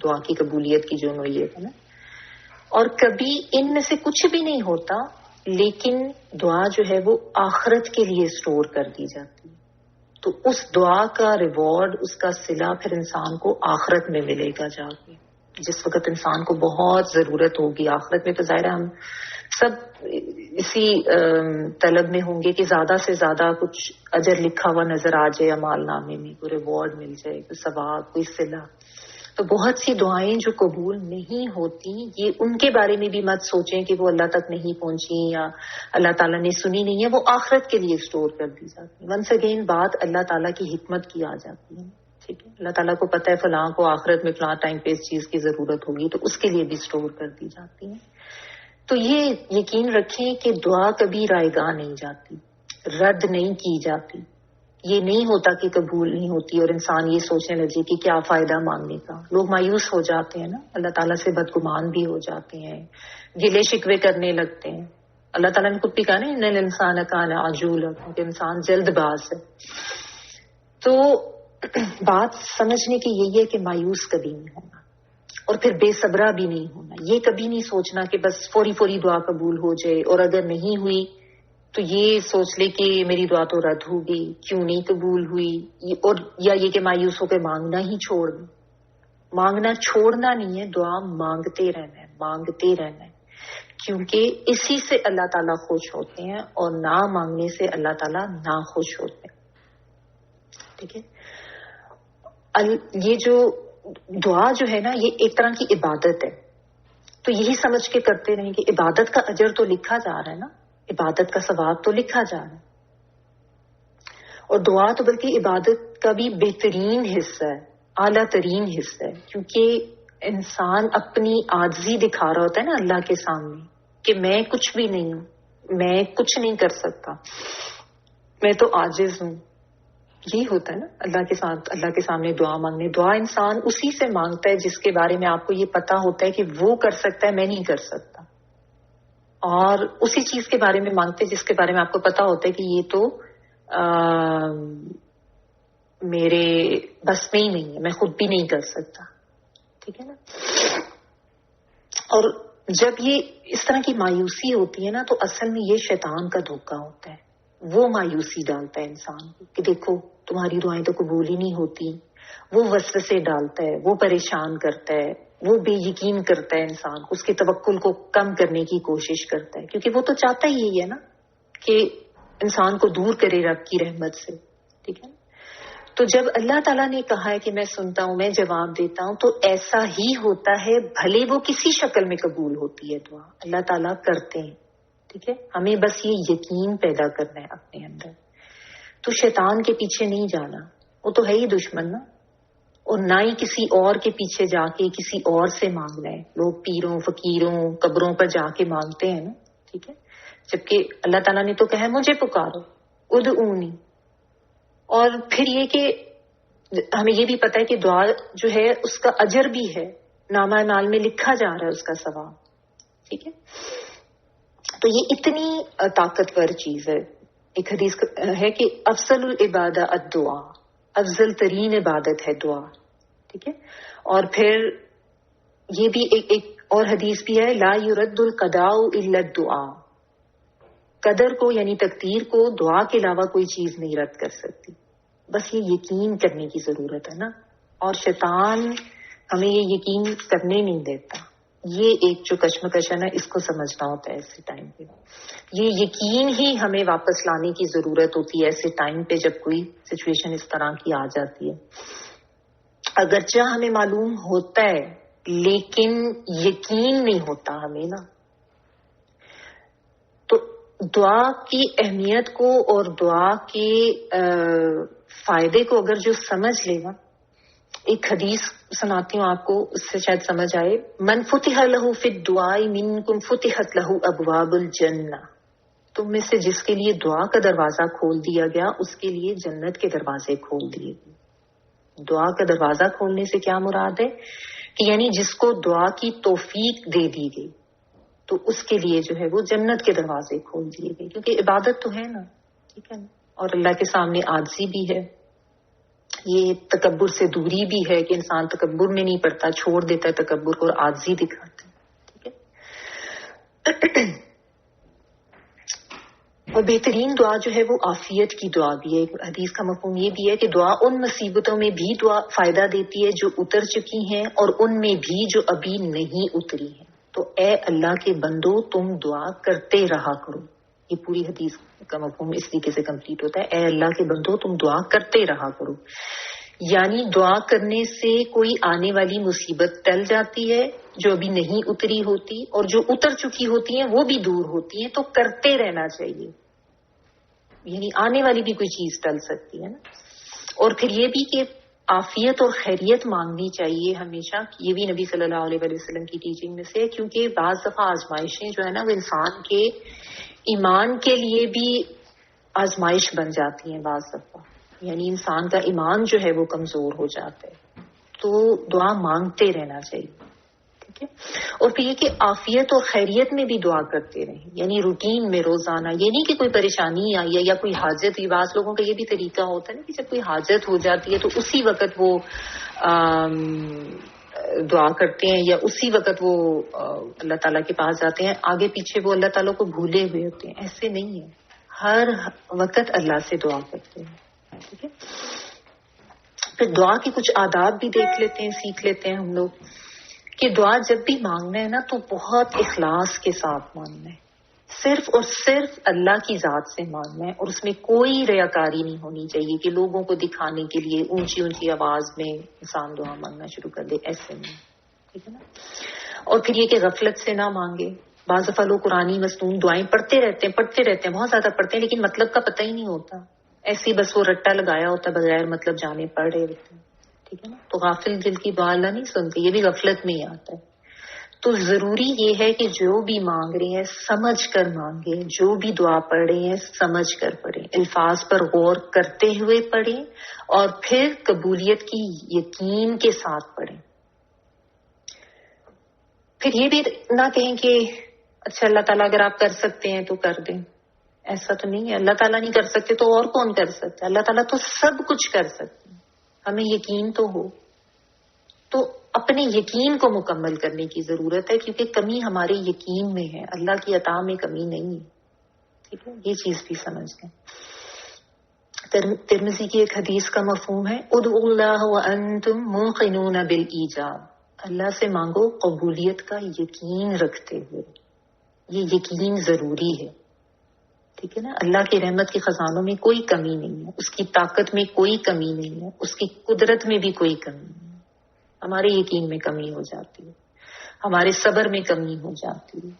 دعا کی قبولیت کی جو نوعیت ہے نا. اور کبھی ان میں سے کچھ بھی نہیں ہوتا, لیکن دعا جو ہے وہ آخرت کے لیے اسٹور کر دی جاتی ہے. تو اس دعا کا ریوارڈ, اس کا صلہ پھر انسان کو آخرت میں ملے گا جا کے, جس وقت انسان کو بہت ضرورت ہوگی. آخرت میں تو ظاہر ہم سب اسی طلب میں ہوں گے کہ زیادہ سے زیادہ کچھ اجر لکھا ہوا نظر آ جائے عمال نامے میں, کوئی ریوارڈ مل جائے, کوئی ثواب, کوئی صلہ. تو بہت سی دعائیں جو قبول نہیں ہوتی, یہ ان کے بارے میں بھی مت سوچیں کہ وہ اللہ تک نہیں پہنچی یا اللہ تعالیٰ نے سنی نہیں ہے, وہ آخرت کے لیے اسٹور کر دی جاتی. ونس اگین بات اللہ تعالیٰ کی حکمت کی آ جاتی ہے. ٹھیک ہے. اللہ تعالیٰ کو پتہ ہے فلاں کو آخرت میں فلاں ٹائم پہ اس چیز کی ضرورت ہوگی, تو اس کے لیے بھی اسٹور کر دی جاتی ہے. تو یہ یقین رکھیں کہ دعا کبھی رائے گاہ نہیں جاتی, رد نہیں کی جاتی. یہ نہیں ہوتا کہ قبول نہیں ہوتی اور انسان یہ سوچنے لگے کہ کیا فائدہ مانگنے کا. لوگ مایوس ہو جاتے ہیں نا, اللہ تعالیٰ سے بدگمان بھی ہو جاتے ہیں, گلے شکوے کرنے لگتے ہیں. اللہ تعالیٰ نے خود بھی کہا نا ان الانسان کان عجولا, کہ انسان جلد باز ہے. تو بات سمجھنے کی یہی ہے کہ مایوس کبھی نہیں ہونا اور پھر بے صبرا بھی نہیں ہونا. یہ کبھی نہیں سوچنا کہ بس فوری فوری دعا قبول ہو جائے، اور اگر نہیں ہوئی تو یہ سوچ لے کہ میری دعا تو رد ہو گئی، کیوں نہیں قبول ہوئی، اور یا یہ کہ مایوس ہو کے مانگنا ہی چھوڑ دیں. مانگنا چھوڑنا نہیں ہے، دعا مانگتے رہنا ہے، مانگتے رہنا ہے، کیونکہ اسی سے اللہ تعالیٰ خوش ہوتے ہیں اور نہ مانگنے سے اللہ تعالیٰ نہ خوش ہوتے ہیں. ٹھیک ہے. یہ جو دعا جو ہے نا، یہ ایک طرح کی عبادت ہے، تو یہی سمجھ کے کرتے رہیں کہ عبادت کا اجر تو لکھا جا رہا ہے نا، عبادت کا ثواب تو لکھا جا رہا ہے. اور دعا تو بلکہ عبادت کا بھی بہترین حصہ ہے، اعلیٰ ترین حصہ ہے، کیونکہ انسان اپنی عاجزی دکھا رہا ہوتا ہے نا اللہ کے سامنے کہ میں کچھ بھی نہیں ہوں، میں کچھ نہیں کر سکتا، میں تو عاجز ہوں. یہی ہوتا ہے نا اللہ کے ساتھ، اللہ کے سامنے دعا مانگنے. دعا انسان اسی سے مانگتا ہے جس کے بارے میں آپ کو یہ پتا ہوتا ہے کہ وہ کر سکتا ہے، میں نہیں کر سکتا، اور اسی چیز کے بارے میں مانگتے جس کے بارے میں آپ کو پتا ہوتا ہے کہ یہ تو میرے بس میں ہی نہیں ہے، میں خود بھی نہیں کر سکتا. ٹھیک ہے نا. اور جب یہ اس طرح کی مایوسی ہوتی ہے نا، تو اصل میں یہ شیطان کا دھوکہ ہوتا ہے. وہ مایوسی ڈالتا ہے انسان کو کہ دیکھو تمہاری دعائیں تو قبول ہی نہیں ہوتی. وہ وسوسے ڈالتا ہے، وہ پریشان کرتا ہے، وہ بے یقین کرتا ہے انسان کو، اس کے توکل کو کم کرنے کی کوشش کرتا ہے، کیونکہ وہ تو چاہتا ہی یہی ہے نا کہ انسان کو دور کرے رب کی رحمت سے. ٹھیک ہے. تو جب اللہ تعالیٰ نے کہا ہے کہ میں سنتا ہوں، میں جواب دیتا ہوں، تو ایسا ہی ہوتا ہے، بھلے وہ کسی شکل میں قبول ہوتی ہے دعا، اللہ تعالیٰ کرتے ہیں. ٹھیک ہے. ہمیں بس یہ یقین پیدا کرنا ہے اپنے اندر. تو شیطان کے پیچھے نہیں جانا، وہ تو ہے ہی دشمن نا، اور نہ ہی کسی اور کے پیچھے جا کے کسی اور سے مانگنا ہے. لوگ پیروں فقیروں قبروں پر جا کے مانگتے ہیں نا. ٹھیک ہے. جبکہ اللہ تعالیٰ نے تو کہا مجھے پکارو، ادعونی. اور پھر یہ کہ ہمیں یہ بھی پتا ہے کہ دعا جو ہے اس کا اجر بھی ہے، نامہ اعمال میں لکھا جا رہا ہے اس کا ثواب. ٹھیک ہے. تو یہ اتنی طاقتور چیز ہے. ایک حدیث ہے کہ افضل العبادہ الدعا، افضل ترین عبادت ہے دعا. ٹھیک ہے. اور پھر یہ بھی ایک اور حدیث بھی ہے، لا یرد القضاء الا الدعاء. قدر کو یعنی تقدیر کو دعا کے علاوہ کوئی چیز نہیں رد کر سکتی. بس یہ یقین کرنے کی ضرورت ہے نا، اور شیطان ہمیں یہ یقین کرنے نہیں دیتا. یہ ایک جو کشمکش ہے نا، اس کو سمجھنا ہوتا ہے ایسے ٹائم پہ. یہ یقین ہی ہمیں واپس لانے کی ضرورت ہوتی ہے ایسے ٹائم پہ جب کوئی سچویشن اس طرح کی آ جاتی ہے. اگرچہ ہمیں معلوم ہوتا ہے لیکن یقین نہیں ہوتا ہمیں نا. تو دعا کی اہمیت کو اور دعا کے فائدے کو اگر جو سمجھ لے گا، ایک حدیث سناتی ہوں آپ کو، اس سے شاید سمجھ آئے. من فتح لہ فی الدعاء منکم فتحت لہ ابواب الجنہ. تم میں سے جس کے لیے دعا کا دروازہ کھول دیا گیا، اس کے لیے جنت کے دروازے کھول دیے گئے. دعا کا دروازہ کھولنے سے کیا مراد ہے کہ یعنی جس کو دعا کی توفیق دے دی گئی تو اس کے لیے جو ہے وہ جنت کے دروازے کھول دیے گئے، کیونکہ عبادت تو ہے نا. ٹھیک ہے نا. اور اللہ کے سامنے عاجزی بھی ہے، یہ تکبر سے دوری بھی ہے کہ انسان تکبر میں نہیں پڑتا، چھوڑ دیتا ہے تکبر کو اور عاجزی دکھاتا ہے. ٹھیک ہے. اور بہترین دعا جو ہے وہ عافیت کی دعا بھی ہے. ایک حدیث کا مفہوم یہ بھی ہے کہ دعا ان مصیبتوں میں بھی دعا فائدہ دیتی ہے جو اتر چکی ہیں، اور ان میں بھی جو ابھی نہیں اتری ہیں. تو اے اللہ کے بندو تم دعا کرتے رہا کرو. یہ پوری حدیث کا مفہوم اس طریقے سے کمپلیٹ ہوتا ہے، اے اللہ کے بندو تم دعا کرتے رہا کرو. یعنی دعا کرنے سے کوئی آنے والی مصیبت ٹل جاتی ہے جو ابھی نہیں اتری ہوتی، اور جو اتر چکی ہوتی ہیں وہ بھی دور ہوتی ہیں. تو کرتے رہنا چاہیے، یعنی آنے والی بھی کوئی چیز ٹل سکتی ہے نا. اور پھر یہ بھی کہ عافیت اور خیریت مانگنی چاہیے ہمیشہ. یہ بھی نبی صلی اللہ علیہ وسلم کی ٹیچنگ میں سے، کیونکہ بعض دفعہ آزمائشیں جو ہے نا وہ انسان کے ایمان کے لیے بھی آزمائش بن جاتی ہیں. بعض دفعہ یعنی انسان کا ایمان جو ہے وہ کمزور ہو جاتا ہے، تو دعا مانگتے رہنا چاہیے. ٹھیک ہے. اور پھر یہ کہ عافیت اور خیریت میں بھی دعا کرتے رہیں، یعنی روٹین میں روزانہ. یہ نہیں کہ کوئی پریشانی آئی ہے یا کوئی حاجت ہوئی. بعض لوگوں کا یہ بھی طریقہ ہوتا ہے نا کہ جب کوئی حاجت ہو جاتی ہے تو اسی وقت وہ دعا کرتے ہیں یا اسی وقت وہ اللہ تعالیٰ کے پاس جاتے ہیں. آگے پیچھے وہ اللہ تعالیٰ کو بھولے ہوئے ہوتے ہیں. ایسے نہیں ہے، ہر وقت اللہ سے دعا کرتے ہیں. ٹھیک ہے. پھر دعا کے کچھ آداب بھی دیکھ لیتے ہیں، سیکھ لیتے ہیں ہم لوگ کہ دعا جب بھی مانگنا ہے نا تو بہت اخلاص کے ساتھ مانگنا ہے. صرف اور صرف اللہ کی ذات سے مانگنا ہے، اور اس میں کوئی ریاکاری نہیں ہونی چاہیے کہ لوگوں کو دکھانے کے لیے اونچی اونچی آواز میں انسان دعا مانگنا شروع کر دے. ایسے نہیں. ٹھیک ہے نا. اور پھر یہ کہ غفلت سے نہ مانگے. بعض دفعہ لوگ قرآنی مصنون دعائیں پڑھتے رہتے ہیں، بہت زیادہ پڑھتے ہیں، لیکن مطلب کا پتہ ہی نہیں ہوتا. ایسی بس وہ رٹا لگایا ہوتا ہے، بغیر مطلب جانے پڑھ رہے ہوتے ہیں. ٹھیک ہے نا. تو غافل دل کی دعا اللہ نہیں سنتے. یہ بھی غفلت میں ہی آتا ہے. تو ضروری یہ ہے کہ جو بھی مانگ رہے ہیں سمجھ کر مانگیں، جو بھی دعا پڑھ رہے ہیں سمجھ کر پڑھیں، الفاظ پر غور کرتے ہوئے پڑھیں، اور پھر قبولیت کی یقین کے ساتھ پڑھیں. پھر یہ بھی نہ کہیں کہ اچھا اللہ تعالیٰ اگر آپ کر سکتے ہیں تو کر دیں. ایسا تو نہیں ہے. اللہ تعالیٰ نہیں کر سکتے تو اور کون کر سکتا ہے؟ اللہ تعالیٰ تو سب کچھ کر سکتے ہیں. ہمیں یقین تو ہو. تو اپنے یقین کو مکمل کرنے کی ضرورت ہے، کیونکہ کمی ہمارے یقین میں ہے، اللہ کی عطا میں کمی نہیں ہے. ٹھیک ہے. یہ چیز بھی سمجھ لیں. ترمذی کی ایک حدیث کا مفہوم ہے ادعوا اللہ وانتم موقنون بالایجاب. اللہ سے مانگو قبولیت کا یقین رکھتے ہوئے. یہ یقین ضروری ہے. ٹھیک ہے نا. اللہ کی رحمت کے خزانوں میں کوئی کمی نہیں ہے، اس کی طاقت میں کوئی کمی نہیں ہے، اس کی قدرت میں بھی کوئی کمی نہیں ہے. ہمارے یقین میں کمی ہو جاتی ہے، ہمارے صبر میں کمی ہو جاتی ہے.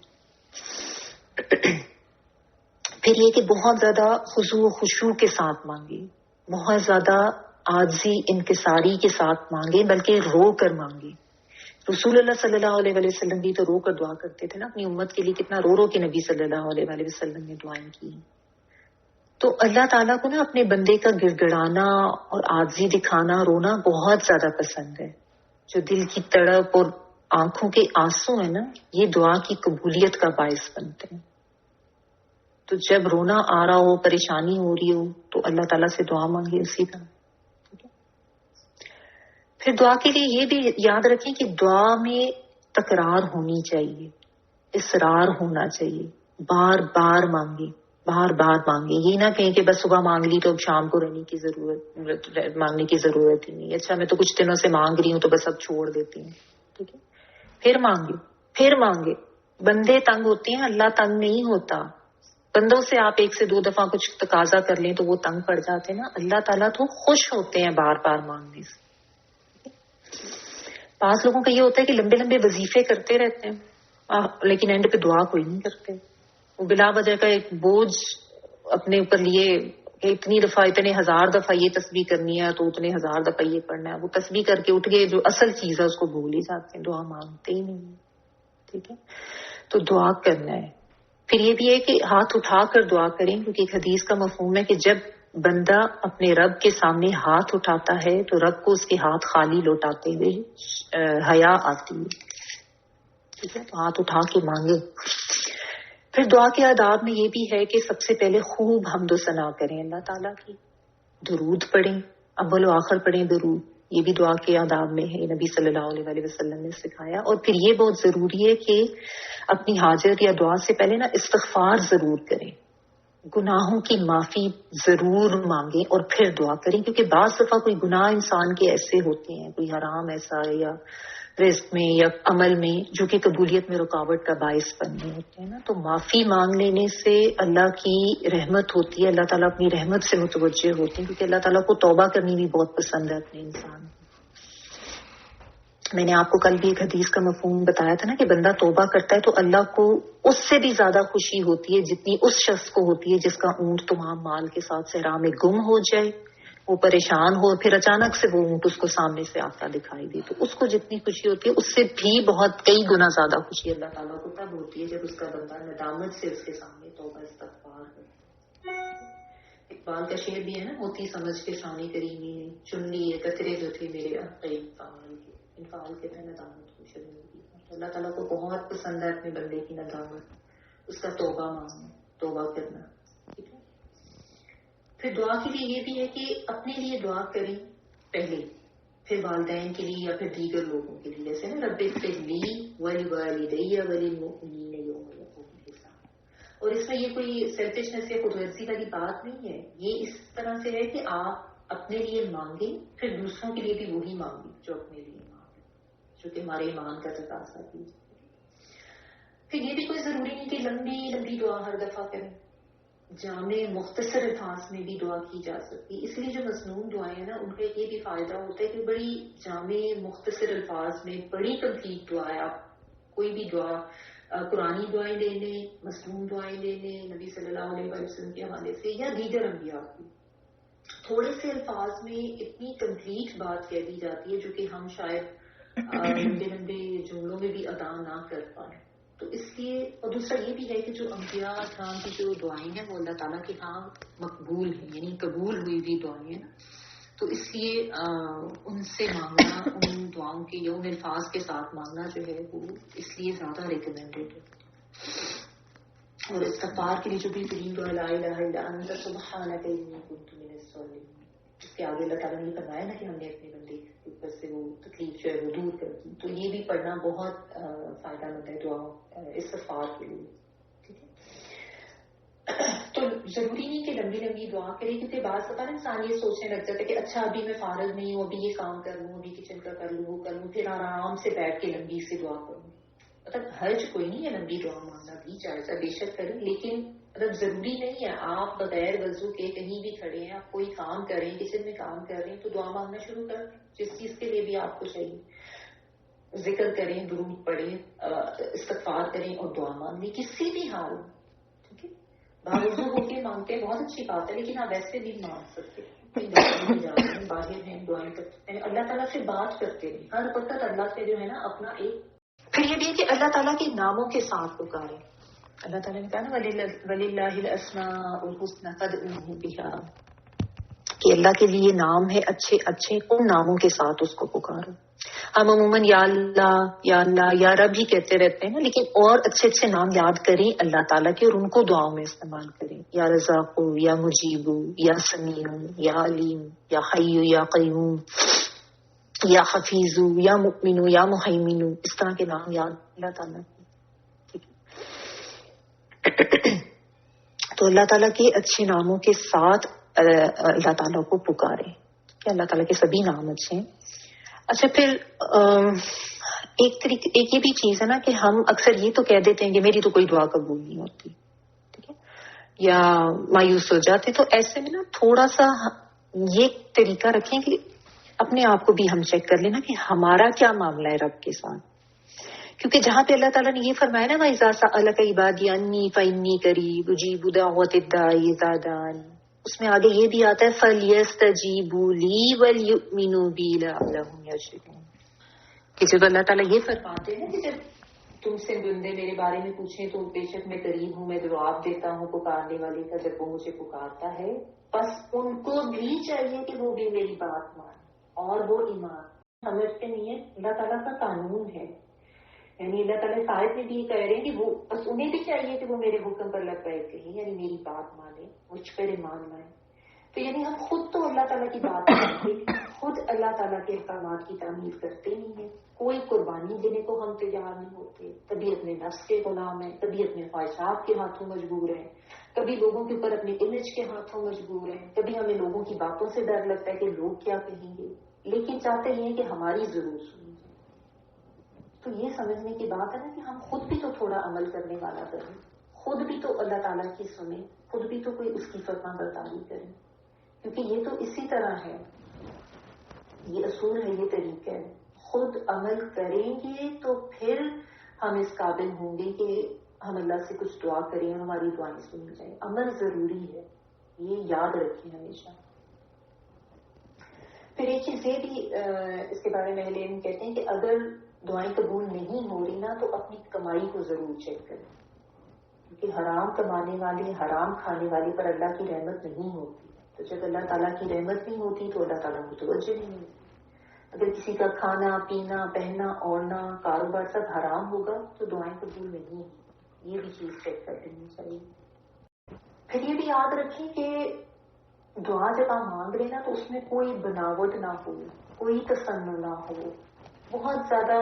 پھر یہ کہ بہت زیادہ خضوع و خشوع کے ساتھ مانگے، بہت زیادہ عاجزی انکساری کے ساتھ مانگے، بلکہ رو کر مانگے. رسول اللہ صلی اللہ علیہ وسلم بھی تو رو کر دعا کرتے تھے نا اپنی امت کے لیے. کتنا رو رو کے نبی صلی اللہ علیہ وسلم نے دعائیں کی. تو اللہ تعالیٰ کو نا اپنے بندے کا گڑ گڑانا اور عاجزی دکھانا، رونا بہت زیادہ پسند ہے. جو دل کی تڑپ اور آنکھوں کے آنسو ہیں نا، یہ دعا کی قبولیت کا باعث بنتے ہیں. تو جب رونا آ رہا ہو، پریشانی ہو رہی ہو، تو اللہ تعالیٰ سے دعا مانگے اسی طرح. پھر دعا کے لیے یہ بھی یاد رکھیں کہ دعا میں تکرار ہونی چاہیے، اصرار ہونا چاہیے. بار بار مانگے، بار بار مانگے. یہ نہ کہیں کہ بس صبح مانگ لی تو اب شام کو مانگنے کی ضرورت ہی نہیں. اچھا میں تو کچھ دنوں سے مانگ رہی ہوں تو بس اب چھوڑ دیتی ہوں. ٹھیک ہے. پھر مانگے، پھر مانگے. بندے تنگ ہوتے ہیں، اللہ تنگ نہیں ہوتا. بندوں سے آپ 1 سے 2 دفعہ کچھ تقاضا کر لیں تو وہ تنگ پڑ جاتے ہیں نا. اللہ تعالیٰ تو خوش ہوتے ہیں بار بار مانگنے سے. بعض لوگوں کا یہ ہوتا ہے کہ لمبے لمبے وظیفے کرتے رہتے ہیں لیکن اینڈ پہ دعا کوئی نہیں کرتے. وہ بلا وجہ کا ایک بوجھ اپنے اوپر لیے کہ اتنی دفعہ، اتنے 1000 دفعہ یہ تسبیح کرنی ہے تو اتنے 1000 دفعہ یہ پڑھنا ہے. وہ تسبیح کر کے اٹھ گئے، جو اصل چیز ہے اس کو بھول ہی جاتے ہیں، دعا مانگتے ہی نہیں. ٹھیک ہے. تو دعا کرنا ہے. پھر یہ بھی ہے کہ ہاتھ اٹھا کر دعا کریں، کیونکہ ایک حدیث کا مفہوم ہے کہ جب بندہ اپنے رب کے سامنے ہاتھ اٹھاتا ہے تو رب کو اس کے ہاتھ خالی لوٹاتے ہوئے حیا آتی ہے. ٹھیک ہے. تو ہاتھ اٹھا کے مانگے. پھر دعا کے آداب میں یہ بھی ہے کہ سب سے پہلے خوب حمد و ثنا کریں اللہ تعالیٰ کی. درود پڑھیں، اول و آخر پڑھیں درود. یہ بھی دعا کے آداب میں ہے، نبی صلی اللہ علیہ وسلم نے سکھایا. اور پھر یہ بہت ضروری ہے کہ اپنی حاجت یا دعا سے پہلے نا استغفار ضرور کریں، گناہوں کی معافی ضرور مانگیں اور پھر دعا کریں. کیونکہ بعض دفعہ کوئی گناہ انسان کے ایسے ہوتے ہیں، کوئی حرام ایسا ہے یا رزق میں یا عمل میں، جو کہ قبولیت میں رکاوٹ کا باعث بننے ہوتے ہیں نا. تو معافی مانگ لینے سے اللہ کی رحمت ہوتی ہے، اللہ تعالیٰ اپنی رحمت سے متوجہ ہوتے ہیں، کیونکہ اللہ تعالیٰ کو توبہ کرنی بھی بہت پسند ہے اپنے انسان کو. میں نے آپ کو کل بھی ایک حدیث کا مفہوم بتایا تھا نا کہ بندہ توبہ کرتا ہے تو اللہ کو اس سے بھی زیادہ خوشی ہوتی ہے جتنی اس شخص کو ہوتی ہے جس کا اونٹ تمام مال کے ساتھ صحرا میں گم ہو جائے، وہ پریشان ہو، پھر اچانک سے وہ اونٹ اس کو سامنے سے آتا دکھائی دے. تو اس کو جتنی خوشی ہوتی ہے اس سے بھی بہت کئی گنا زیادہ خوشی اللہ تعالیٰ کو تب ہوتی ہے جب اس کا بندہ ندامت سے اس کے سامنے توبہ استغفار کرے. اقبال کا شعر بھی ہے نا، موتی سمجھ کے شانے کریمی نے چن لیے قطرے جو تھے میرے انفعال کے تھے ندامت کو شرمندگی. اللہ تعالیٰ کو بہت پسند ہے اپنے بندے کی ندامت، اس کا توبہ مانگنا، توبہ کرنا. ٹھیک ہے. پھر دعا کے لیے یہ بھی ہے کہ اپنے لیے دعا کریں پہلے، پھر والدین کے لیے یا پھر دیگر لوگوں کے لیے، جیسے نا رب اغفر لی ولوالدی وللمؤمنین یوم یقوم الحساب. اور اس میں یہ کوئی سیلفشنس یا خود غرضی والی بات نہیں ہے، یہ اس طرح سے ہے کہ آپ اپنے لیے مانگیں، پھر دوسروں کے لیے بھی وہی مانگیں جو اپنے لیے مانگیں، جو کہ ہمارے ایمان کا تقاضا بھی. پھر یہ بھی کوئی ضروری نہیں کہ لمبی لمبی دعا ہر دفعہ کریں، جامع مختصر الفاظ میں بھی دعا کی جا سکتی. اس لیے جو مصنون دعائیں ہیں نا، ان کا یہ بھی فائدہ ہوتا ہے کہ بڑی جامع مختصر الفاظ میں بڑی کمپلیٹ دعا ہے. آپ کوئی بھی دعا، قرآنی دعائیں لے لیں، مصنون دعائیں لے لیں نبی صلی اللہ علیہ وسلم کے حوالے سے یا دیگر انبیاء کی، تھوڑے سے الفاظ میں اتنی کمپلیٹ بات کہہ دی جاتی ہے جو کہ ہم شاید لمبے لمبے جملوں میں بھی ادا نہ کر پائیں. تو اس لیے، اور دوسرا یہ بھی ہے کہ جو انبیاء کرام کی جو دعائیں ہیں وہ اللہ تعالیٰ کے ہاں مقبول ہیں، یعنی قبول ہوئی ہوئی دعائیں ہیں. تو اس لیے ان سے مانگنا، ان دعاؤں کے یا ان الفاظ کے ساتھ مانگنا جو ہے وہ اس لیے زیادہ ریکمینڈیڈ ہے. اور استغفار کے لیے جو بھی ترین دعا لا الہ الا انت سبحانک انی کنت من الظالمین، اس کے آگے اللہ تعالیٰ نے فرمایا نا کہ ہم نے اپنے بندے کے اوپر سے وہ تکلیف جو ہے وہ دور کر دی. تو یہ بھی پڑھنا بہت فائدہ مند ہے دعا استغفار کے لیے. ٹھیک ہے. تو ضروری نہیں کہ لمبی لمبی دعا کرے، کیونکہ بعض دفعہ انسان یہ سوچنے لگ جاتا ہے کہ اچھا ابھی میں فارغ نہیں ہوں، ابھی یہ کام کر لوں، ابھی کچن کا کر لوں، وہ کر لوں، پھر آرام سے بیٹھ کے لمبی سی دعا کروں. مطلب حرج کوئی نہیں ہے لمبی دعا مانگنا بھی جائز ہے، بے شک کریں، لیکن مطلب ضروری نہیں ہے آپ بغیر وضو کے کہیں بھی کھڑے ہیں، آپ کوئی کام کر رہے ہیں، کچن میں کام کر رہے ہیں تو دعا مانگنا شروع کر دیں جس چیز کے لیے بھی آپ کو چاہیے. ذکر کریں، درود پڑھیں، استغفار کریں اور دعا مانگیں کسی بھی حال میں. ٹھیک ہے. باوضو ہو کے مانگتے ہیں، بہت اچھی بات ہے، لیکن آپ ویسے بھی مانگ سکتے ہیں. کہیں دعائیں میں جا رہے ہیں، باہر ہیں، دعائیں کرتے ہیں، اللہ تعالیٰ سے بات کرتے ہیں. ہر وقت اللہ سے جو ہے نا اپنا ایک. پھر یہ بھی ہے کہ اللہ تعالیٰ کے ناموں کے ساتھ پکاریں. اللہ تعالیٰ نے کہا نا وَلِلَّهِ الْأَسْمَاءُ الْحُسْنَى فَادْعُوهُ بِهَا، کہ اللہ کے لیے نام ہے اچھے اچھے، ان ناموں کے ساتھ اس کو پکارو. ہم عموماً یا اللہ یا رب ہی کہتے رہتے ہیں نا، لیکن اور اچھے اچھے نام یاد کریں اللہ تعالیٰ کے اور ان کو دعاؤں میں استعمال کریں. یا رزاق، یا مجیب، یا سمیع، یا علیم، یا حی، یا قیوم، یا حفیظ، یا مؤمن، یا مہیمن، اس طرح کے نام یاد اللہ تعالیٰ کے. تو اللہ تعالیٰ کے اچھے ناموں کے ساتھ اللہ تعالیٰ کو پکاریں کہ اللہ تعالیٰ کے سبھی نام اچھے ہیں. اچھا، پھر ایک یہ بھی چیز ہے نا کہ ہم اکثر یہ تو کہہ دیتے ہیں کہ میری تو کوئی دعا قبول نہیں ہوتی، ٹھیک ہے، یا مایوس ہو جاتے. تو ایسے میں نا تھوڑا سا یہ طریقہ رکھیں کہ اپنے آپ کو بھی ہم چیک کر لینا کہ ہمارا کیا معاملہ ہے رب کے ساتھ. کیونکہ جہاں پہ اللہ تعالیٰ نے یہ فرمایا نا وَإِذَا سَأَلَكَ عِبَادِي عَنِّي فَإِنِّي قَرِيبٌ أُجِيبُ دَعْوَةَ الدَّاعِ إِذَا دَعَانِ، اس میں آگے یہ بھی آتا ہے فَلْيَسْتَجِيبُوا لِي وَلْيُؤْمِنُوا بِي لَعَلَّهُمْ يَرْشُدُونَ، کہ جب اللہ تعالیٰ یہ فرماتے ہیں کہ جب تم سے بندے میرے بارے میں پوچھیں تو بے شک میں قریب ہوں، میں جواب دیتا ہوں پکارنے والے کا جب وہ مجھے پکارتا ہے، بس ان کو بھی چاہیے کہ وہ بھی میری بات مانیں اور وہ ایمان سمجھتے نہیں ہے. اللہ تعالیٰ کا قانون ہے، یعنی اللہ تعالیٰ شاید میں بھی یہ کہہ رہے ہیں کہ وہ بس انہیں بھی چاہیے کہ وہ میرے حکم پر لبیک کہیں، یعنی میری بات مانیں، مجھ پر ایمان لائیں. تو یعنی ہم خود تو اللہ تعالیٰ کی بات مانتے، خود اللہ تعالیٰ کے احکامات کی تعمیل کرتے نہیں ہیں، کوئی قربانی دینے کو ہم تیار نہیں ہوتے، کبھی اپنے نفس کے غلام ہیں، کبھی اپنے خواہشات کے ہاتھوں مجبور ہیں، کبھی لوگوں کے اوپر اپنے امیج کے ہاتھوں مجبور ہیں، کبھی ہمیں لوگوں کی باتوں سے ڈر لگتا ہے کہ لوگ کیا کہیں گے، لیکن چاہتے یہ ہیں کہ ہماری ضرور سنی جائے. تو یہ سمجھنے کی بات ہے نا کہ ہم خود بھی تو تھوڑا عمل کرنے والا کریں، خود بھی تو اللہ تعالیٰ کی سنیں، خود بھی تو کوئی اس کی فرما برداری کریں. کیونکہ یہ تو اسی طرح ہے، یہ اصول ہے، یہ طریقہ ہے. خود عمل کریں گے تو پھر ہم اس قابل ہوں گے کہ ہم اللہ سے کچھ دعا کریں اور ہماری دعائیں سنی جائیں. عمل ضروری ہے، یہ یاد رکھیں ہمیشہ. پھر ایک چیز یہ بھی اس کے بارے میں اہل علم کہتے ہیں کہ اگر دعائیں قبول نہیں ہو رہی نا تو اپنی کمائی کو ضرور چیک کریں، کیونکہ حرام کمانے والے، حرام کھانے والے پر اللہ کی رحمت نہیں ہوتی. تو جب اللہ تعالیٰ کی رحمت نہیں ہوتی تو اللہ تعالیٰ کو توجہ نہیں ہوتی. اگر کسی کا کھانا پینا پہننا اوڑھنا کاروبار سب حرام ہوگا تو دعائیں قبول نہیں ہوگی. یہ بھی چیز چیک کر لینی چاہیے. پھر یہ بھی یاد رکھیں کہ دعا جب آپ مانگ رہے نا تو اس میں کوئی بناوٹ نہ ہو, کوئی تصنع نہ ہو. بہت زیادہ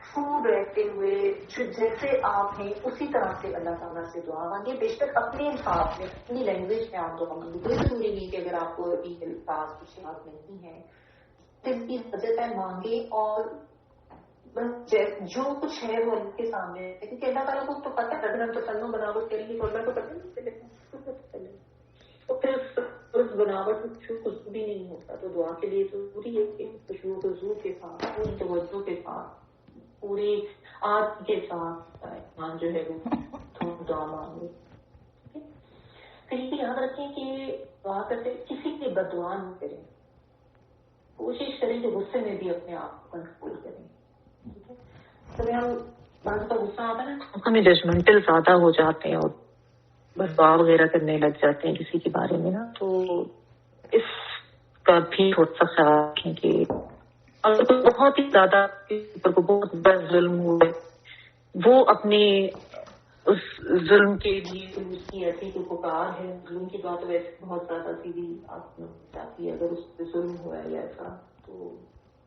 فوڈ رہتے ہوئے جیسے آپ ہیں اسی طرح سے اللہ تعالیٰ سے دعا مانگے. بے شک اپنے الفاظ میں اپنی لینگویج میں آپ دعا مانگے. کوئی ضروری نہیں کہ اگر آپ کو ابھی الفاظ کچھ یاد نہیں ہے دل کی حاجت ہے مانگے, اور بس جو کچھ ہے وہ اللہ کے سامنے ہے. کیونکہ اللہ تعالیٰ کو تو پتہ ہے اگر ہم تصنع بناوٹ کریں گے تو اللہ کو پتہ نہیں چلے, تو پھر اس بناوٹ میں کچھ بھی نہیں ہوتا. تو دعا کے لیے ضروری ہے کہ خوشبو خضو کے ساتھ, پوری توجہ کے ساتھ, پوری آج کے ساتھ ایمان جو ہے وہ دعا مانگے. پھر یہ یاد رکھیں کہ دعا کرتے کسی کی بد دعا نہ کریں. کوشش کریں کہ غصے میں بھی اپنے آپ کو کنٹرول کریں. ٹھیک ہے, ہم بعض کا غصہ آتا ہے نا ہمیں ججمنٹل زیادہ ہو جاتے ہیں اور بس دعا وغیرہ کرنے لگ جاتے ہیں کسی کے بارے میں نا. تو اس کا بھی تھوڑا سا خیال رکھیں کہ اگر بہت ہی زیادہ کو بہت بڑا ظلم ہوا ہے وہ اپنے اس ظلم کے لیے اس کی ایسی کوئی پکار ہے. ظلم کی بات ویسے بہت زیادہ سیدھی آپ کو چاہتی ہے اگر اس پہ ظلم ہوا ہے یا ایسا تو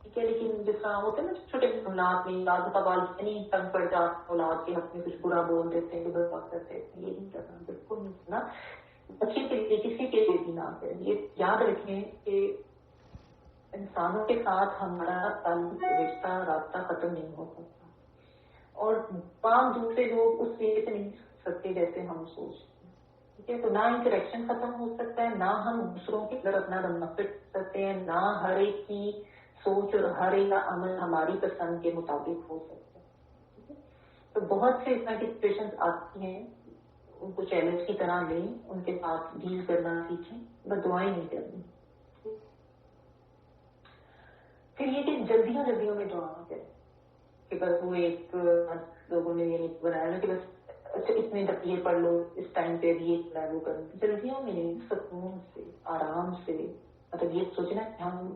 ٹھیک ہے. لیکن جس طرح ہوتے ہیں نا چھوٹے معاملات میں بعض والدین نہیں تنگ پڑ جاتے اولاد کے حق میں کچھ برا بول دیتے ہیں برباد کرتے ہیں. یہ نہیں کرنا, بالکل نہیں کرنا. بچے کے لیے کسی کے لیے بھی نہ کریں. یہ یاد رکھیں کہ انسانوں کے ساتھ ہمارا تعلق رشتہ رابطہ ختم نہیں ہو سکتا اور تمام دوسرے لوگ اس وجہ سے نہیں سکتے جیسے ہم سوچتے ہیں. ٹھیک ہے, تو نہ انٹریکشن ختم ہو سکتا ہے, نہ ہم دوسروں کی طرف اپنا منافع کر سکتے ہیں, نہ ہر ایک کی سوچ اور ہر ایک کا عمل ہماری پسند کے مطابق ہو سکتا ہے. ٹھیک ہے, تو بہت سے اس طرح کی سچویشن آتی ہیں, ان کو چیلنج کی طرح لیں, ان کے ساتھ ڈیل کرنا سیکھیں, بس دعائیں نہیں کرنی. پھر یہ کہ جلدیوں میں دعا نہ کریں کہ بس وہ ایک لوگوں نے یہ بنایا نا کہ بس اچھا اتنے تک یہ پڑھ لو اس ٹائم پہ بھی یہ وہ کریں. جلدیوں میں سکون سے آرام سے, مطلب یہ سوچنا کہ ہم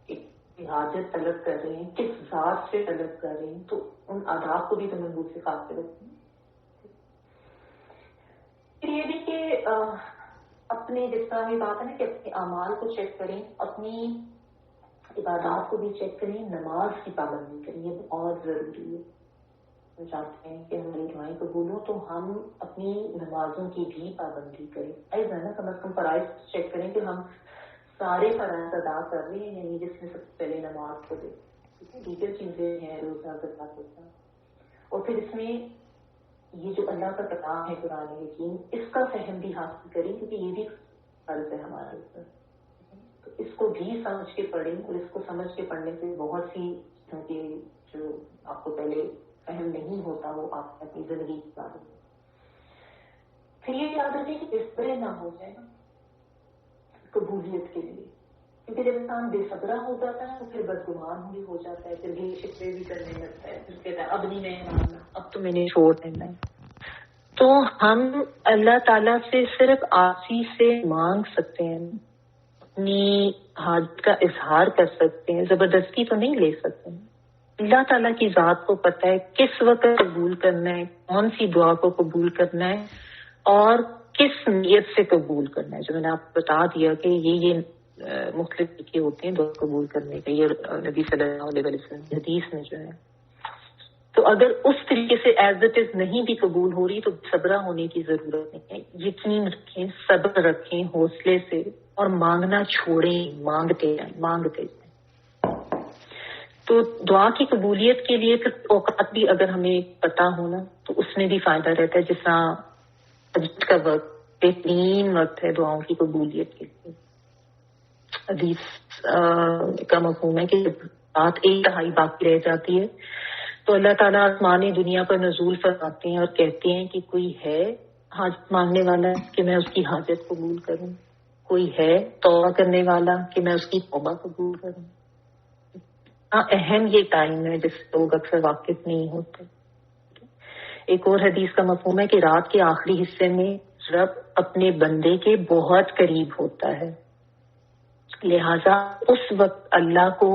ایک حاجت طلب کر رہے ہیں, کس ذات سے طلب کر رہے ہیں, تو ان آداب کو بھی تو محبوب سے خاص رکھتے ہیں. پھر یہ بھی کہ اپنے جس طرح بھی بات ہے نا کہ اپنے اعمال کو چیک کریں, اپنی عبادات کو بھی چیک کریں, نماز کی پابندی کریں. یہ بہت ضروری ہے. ہم چاہتے ہیں کہ ہماری دعائیں قبول ہوں تو ہم اپنی نمازوں کی بھی پابندی کریں. ایسا ہے نا کم از کم فرائض چیک کریں کہ ہم سارے فرائض ادا کر رہے ہیں, یعنی جس میں سب سے پہلے نماز کو دیں. دیگر چیزیں ہیں روزہ زکات ہوتا, اور پھر اس میں یہ جو اللہ کا کلام ہے قرآن حکیم اس کا فہم بھی حاصل کریں کیونکہ یہ بھی فرض ہے ہمارے اوپر. تو اس کو بھی سمجھ کے پڑھیں, اور اس کو سمجھ کے پڑھنے سے بہت سی کیونکہ جو آپ کو پہلے فہم نہیں ہوتا وہ آپ اپنی زندگی کی بات ہے. پھر یہ یاد رکھیں کہ بے صبر نہ ہو جائے نا قبولیت کے لیے, کیونکہ جب انسان بے صبرہ ہو جاتا ہے تو پھر بدگمان بھی ہو جاتا ہے, پھر بھی شکوے بھی کرنے لگتا ہے, پھر کہتا ہے اب نہیں میں ماننا, اب تو میں نے چھوڑ دینا ہے. تو ہم اللہ تعالیٰ سے صرف آسی سے مانگ سکتے ہیں, اپنی حاجت کا اظہار کر سکتے ہیں, زبردستی تو نہیں لے سکتے. اللہ تعالیٰ کی ذات کو پتہ ہے کس وقت قبول کرنا ہے, کون سی دعا کو قبول کرنا ہے اور کس نیت سے قبول کرنا ہے. جو میں نے آپ کو بتا دیا کہ یہ مختلف طریقے ہوتے ہیں دعا قبول کرنے کے, یہ نبی صلی اللہ علیہ وسلم کی حدیث میں جو ہے. تو اگر اس طریقے سے ایز اٹ از نہیں بھی قبول ہو رہی تو صبرہ ہونے کی ضرورت نہیں ہے. یقین رکھیں, صبر رکھیں حوصلے سے, اور مانگنا چھوڑیں, مانگتے جائیں. تو دعا کی قبولیت کے لیے پھر اوقات بھی اگر ہمیں پتہ ہونا تو اس میں بھی فائدہ رہتا ہے. جس طرح تہجد کا وقت بہترین وقت ہے دعاؤں کی قبولیت کے لیے. حدیث کا مفہوم ہے کہ جب رات 1/2 باقی رہ جاتی ہے تو اللہ تعالیٰ آسمانی دنیا پر نزول فرماتے ہیں اور کہتے ہیں کہ کوئی ہے حاجت مانگنے والا کہ میں اس کی حاجت قبول کروں, کوئی ہے توبہ کرنے والا کہ میں اس کی توبہ قبول کروں. اہم یہ ٹائم ہے جس سے لوگ اکثر واقف نہیں ہوتے. ایک اور حدیث کا مفہوم ہے کہ رات کے آخری حصے میں رب اپنے بندے کے بہت قریب ہوتا ہے. لہذا اس وقت اللہ کو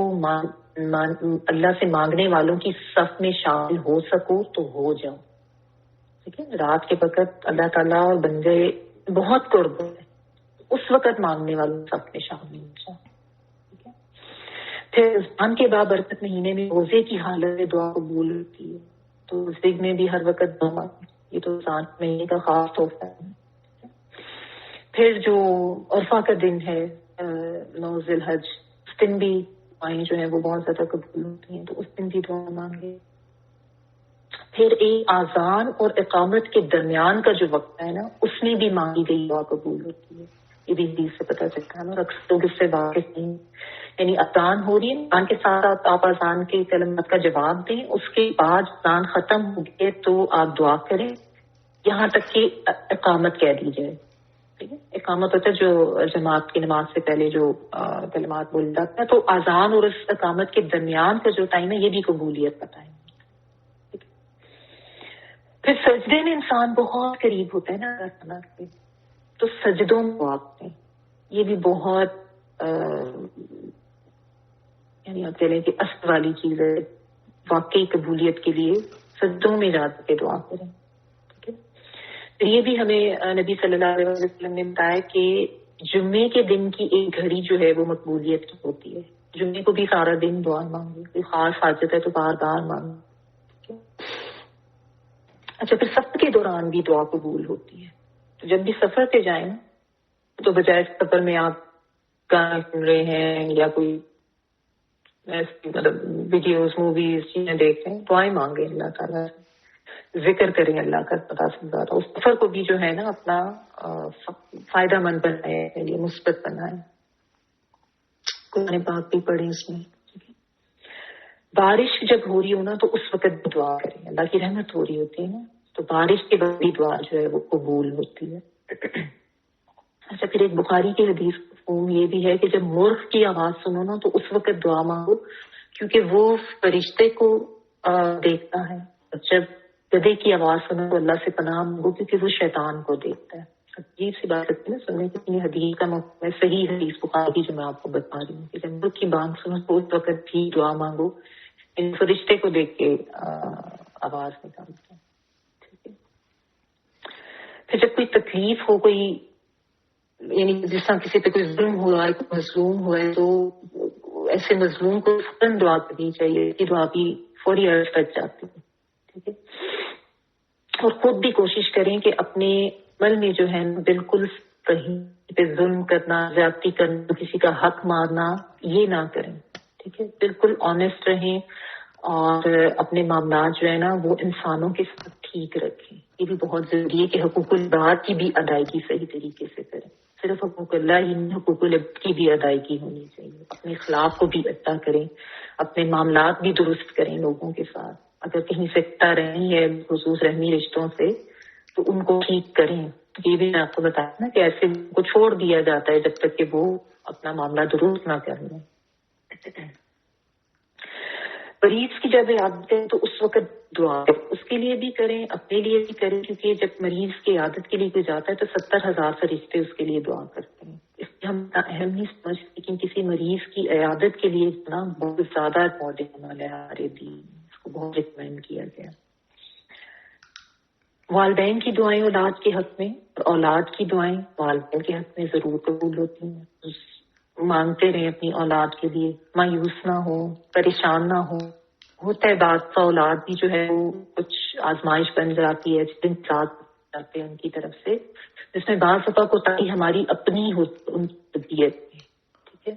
اللہ سے مانگنے والوں کی صف میں شامل ہو سکو تو ہو جاؤ. ٹھیک ہے, رات کے وقت اللہ تعالیٰ اور بندے بہت قرب ہے, اس وقت مانگنے والوں کی صف میں شامل ہو جاؤ. ٹھیک ہے, پھر رمضان کے بابرکت مہینے میں روزے کی حالت میں دعا قبول ہوتی ہے, تو اس دن میں بھی ہر وقت دعا, یہ تو رمضان مہینے کا خاص تحفہ ہے. پھر جو عرفہ کا دن ہے 9 ذی الحج, اس دن بھی دعائیں جو ہیں وہ بہت زیادہ قبول ہوتی ہیں, تو اس دن بھی دعا مانگے. پھر ایک اذان اور اقامت کے درمیان کا جو وقت ہے نا, اس میں بھی مانگی گئی دعا قبول ہوتی ہے. یہ بھی حدیث سے پتہ چلتا ہے نا, اور اکثر لوگ اس سے واقف نہیں. یعنی اذان ہو رہی ہے, اذان کے ساتھ آپ اذان کے کلمات کا جواب دیں, اس کے بعد اذان ختم ہو گئے تو آپ دعا کریں یہاں تک کہ اقامت کہہ دی جائے. ٹھیک ہے, اقامت ہوتا ہے جو جماعت کی نماز سے پہلے جو کلمات بول جاتا ہے, تو اذان اور اس اقامت کے درمیان کا جو ٹائم ہے یہ بھی قبولیت کا ٹائم ہے. پھر سجدے میں انسان بہت قریب ہوتا ہے نا اللہ تعالیٰ کے, تو سجدوں میں دعا کریں, یہ بھی بہت یعنی آپ کہہ لیں کہ اصل والی چیز ہے. واقعی قبولیت کے لیے سجدوں میں جا کے دعا کریں. ٹھیک ہے, پھر یہ بھی ہمیں نبی صلی اللہ علیہ وسلم نے بتایا کہ جمعے کے دن کی ایک گھڑی جو ہے وہ مقبولیت کی ہوتی ہے. جمعے کو بھی سارا دن دعا مانگے, کوئی خاص حاجت ہے تو بار بار مانگے. اچھا, پھر سفر کے دوران بھی دعا قبول ہوتی ہے. تو جب بھی سفر پہ جائیں نا, تو بجائے سفر میں آپ گانے سن رہے ہیں یا کوئی مطلب ویڈیوز موویز چیزیں دیکھ رہے ہیں, دعائیں مانگیں اللہ تعالیٰ, ذکر کریں اللہ کا پتا سے زیادہ. اس سفر کو بھی جو ہے نا اپنا فائدہ مند بنائیں, مثبت بنائیں. قرآن پاک بھی پڑھیں اس میں. بارش جب ہو رہی ہو نا تو اس وقت دعا کریں, اللہ کی رحمت ہو رہی ہوتی ہے نا, تو بارش کے بعد بھی دعا جو ہے وہ قبول ہوتی ہے. اچھا, پھر ایک بخاری کی حدیث مفہوم یہ بھی ہے کہ جب مرغ کی آواز سنو نا تو اس وقت دعا مانگو, کیونکہ وہ فرشتے کو دیکھتا ہے. اور جب گدھے کی آواز سنو تو اللہ سے پناہ مانگو, کیونکہ وہ شیطان کو دیکھتا ہے. عجیب سی بات ہے نا سننے کی, یہ حدیث کا مفہوم ہے, صحیح حدیث بخاری جو میں آپ کو بتا رہی ہوں, کہ جب مرغ کی بانگ سنو تو اس وقت بھی دعا مانگو, ان فرشتے کو دیکھ کے آواز نکالتے ہیں. ٹھیک ہے, پھر جب کوئی تکلیف ہو, کوئی یعنی جس طرح کسی پہ کوئی ظلم ہوا ہے, کوئی مظلوم ہوا ہے, تو ایسے مظلوم کو فوراً دعا کرنی چاہیے, کہ دعا بھی فوری عرض تک جاتی ہے. ٹھیک ہے, اور خود بھی کوشش کریں کہ اپنے عمل میں جو ہے بالکل صحیح پہ ظلم کرنا, زیادتی کرنا, کسی کا حق مارنا یہ نہ کریں. ٹھیک ہے, بالکل آنےسٹ رہیں, اور اپنے معاملات جو ہے نا وہ انسانوں کے ساتھ ٹھیک رکھیں. یہ بھی بہت ضروری ہے کہ حقوق العباد کی بھی ادائیگی صحیح طریقے سے کریں. صرف حقوق اللہ ہی نہیں, حقوق العباد کی بھی ادائیگی ہونی چاہیے. اپنے اخلاق کو بھی ادا کریں, اپنے معاملات بھی درست کریں لوگوں کے ساتھ. اگر کہیں سے کٹا رہی ہے خصوص رحمی رشتوں سے, تو ان کو ٹھیک کریں. یہ بھی میں آپ کو بتایا نا کہ ایسے کو چھوڑ دیا جاتا ہے جب تک کہ وہ اپنا معاملہ درست نہ کر لیں. مریض کی جب عیادت کریں تو اس وقت دعا کریں, اس کے لیے بھی کریں, اپنے لیے بھی کریں, کیونکہ جب مریض کی عیادت کے لیے کوئی جاتا ہے تو 70,000 فرشتے اس کے لیے دعا کرتے ہیں. اس لیے ہم اہم نہیں سمجھتے, لیکن کسی مریض کی عیادت کے لیے نا بہت زیادہ امپورٹنٹ عمل ہے ہمارے دین, اس کو بہت ریکمینڈ کیا گیا. والدین کی دعائیں اولاد کے حق میں, اور اولاد کی دعائیں والدین کے حق میں ضرور قبول ہوتی ہیں. مانگتے رہیں اپنی اولاد کے لیے, مایوس نہ ہو, پریشان نہ ہو. ہوتا ہے بعض کا اولاد بھی جو ہے وہ کچھ آزمائش بن جاتی ہے, جن ساتھ جاتے ہیں ان کی طرف سے, جس میں بعض دفعہ کوتاہی ہماری اپنی ہوتی ان کی طبیعت میں. ٹھیک ہے,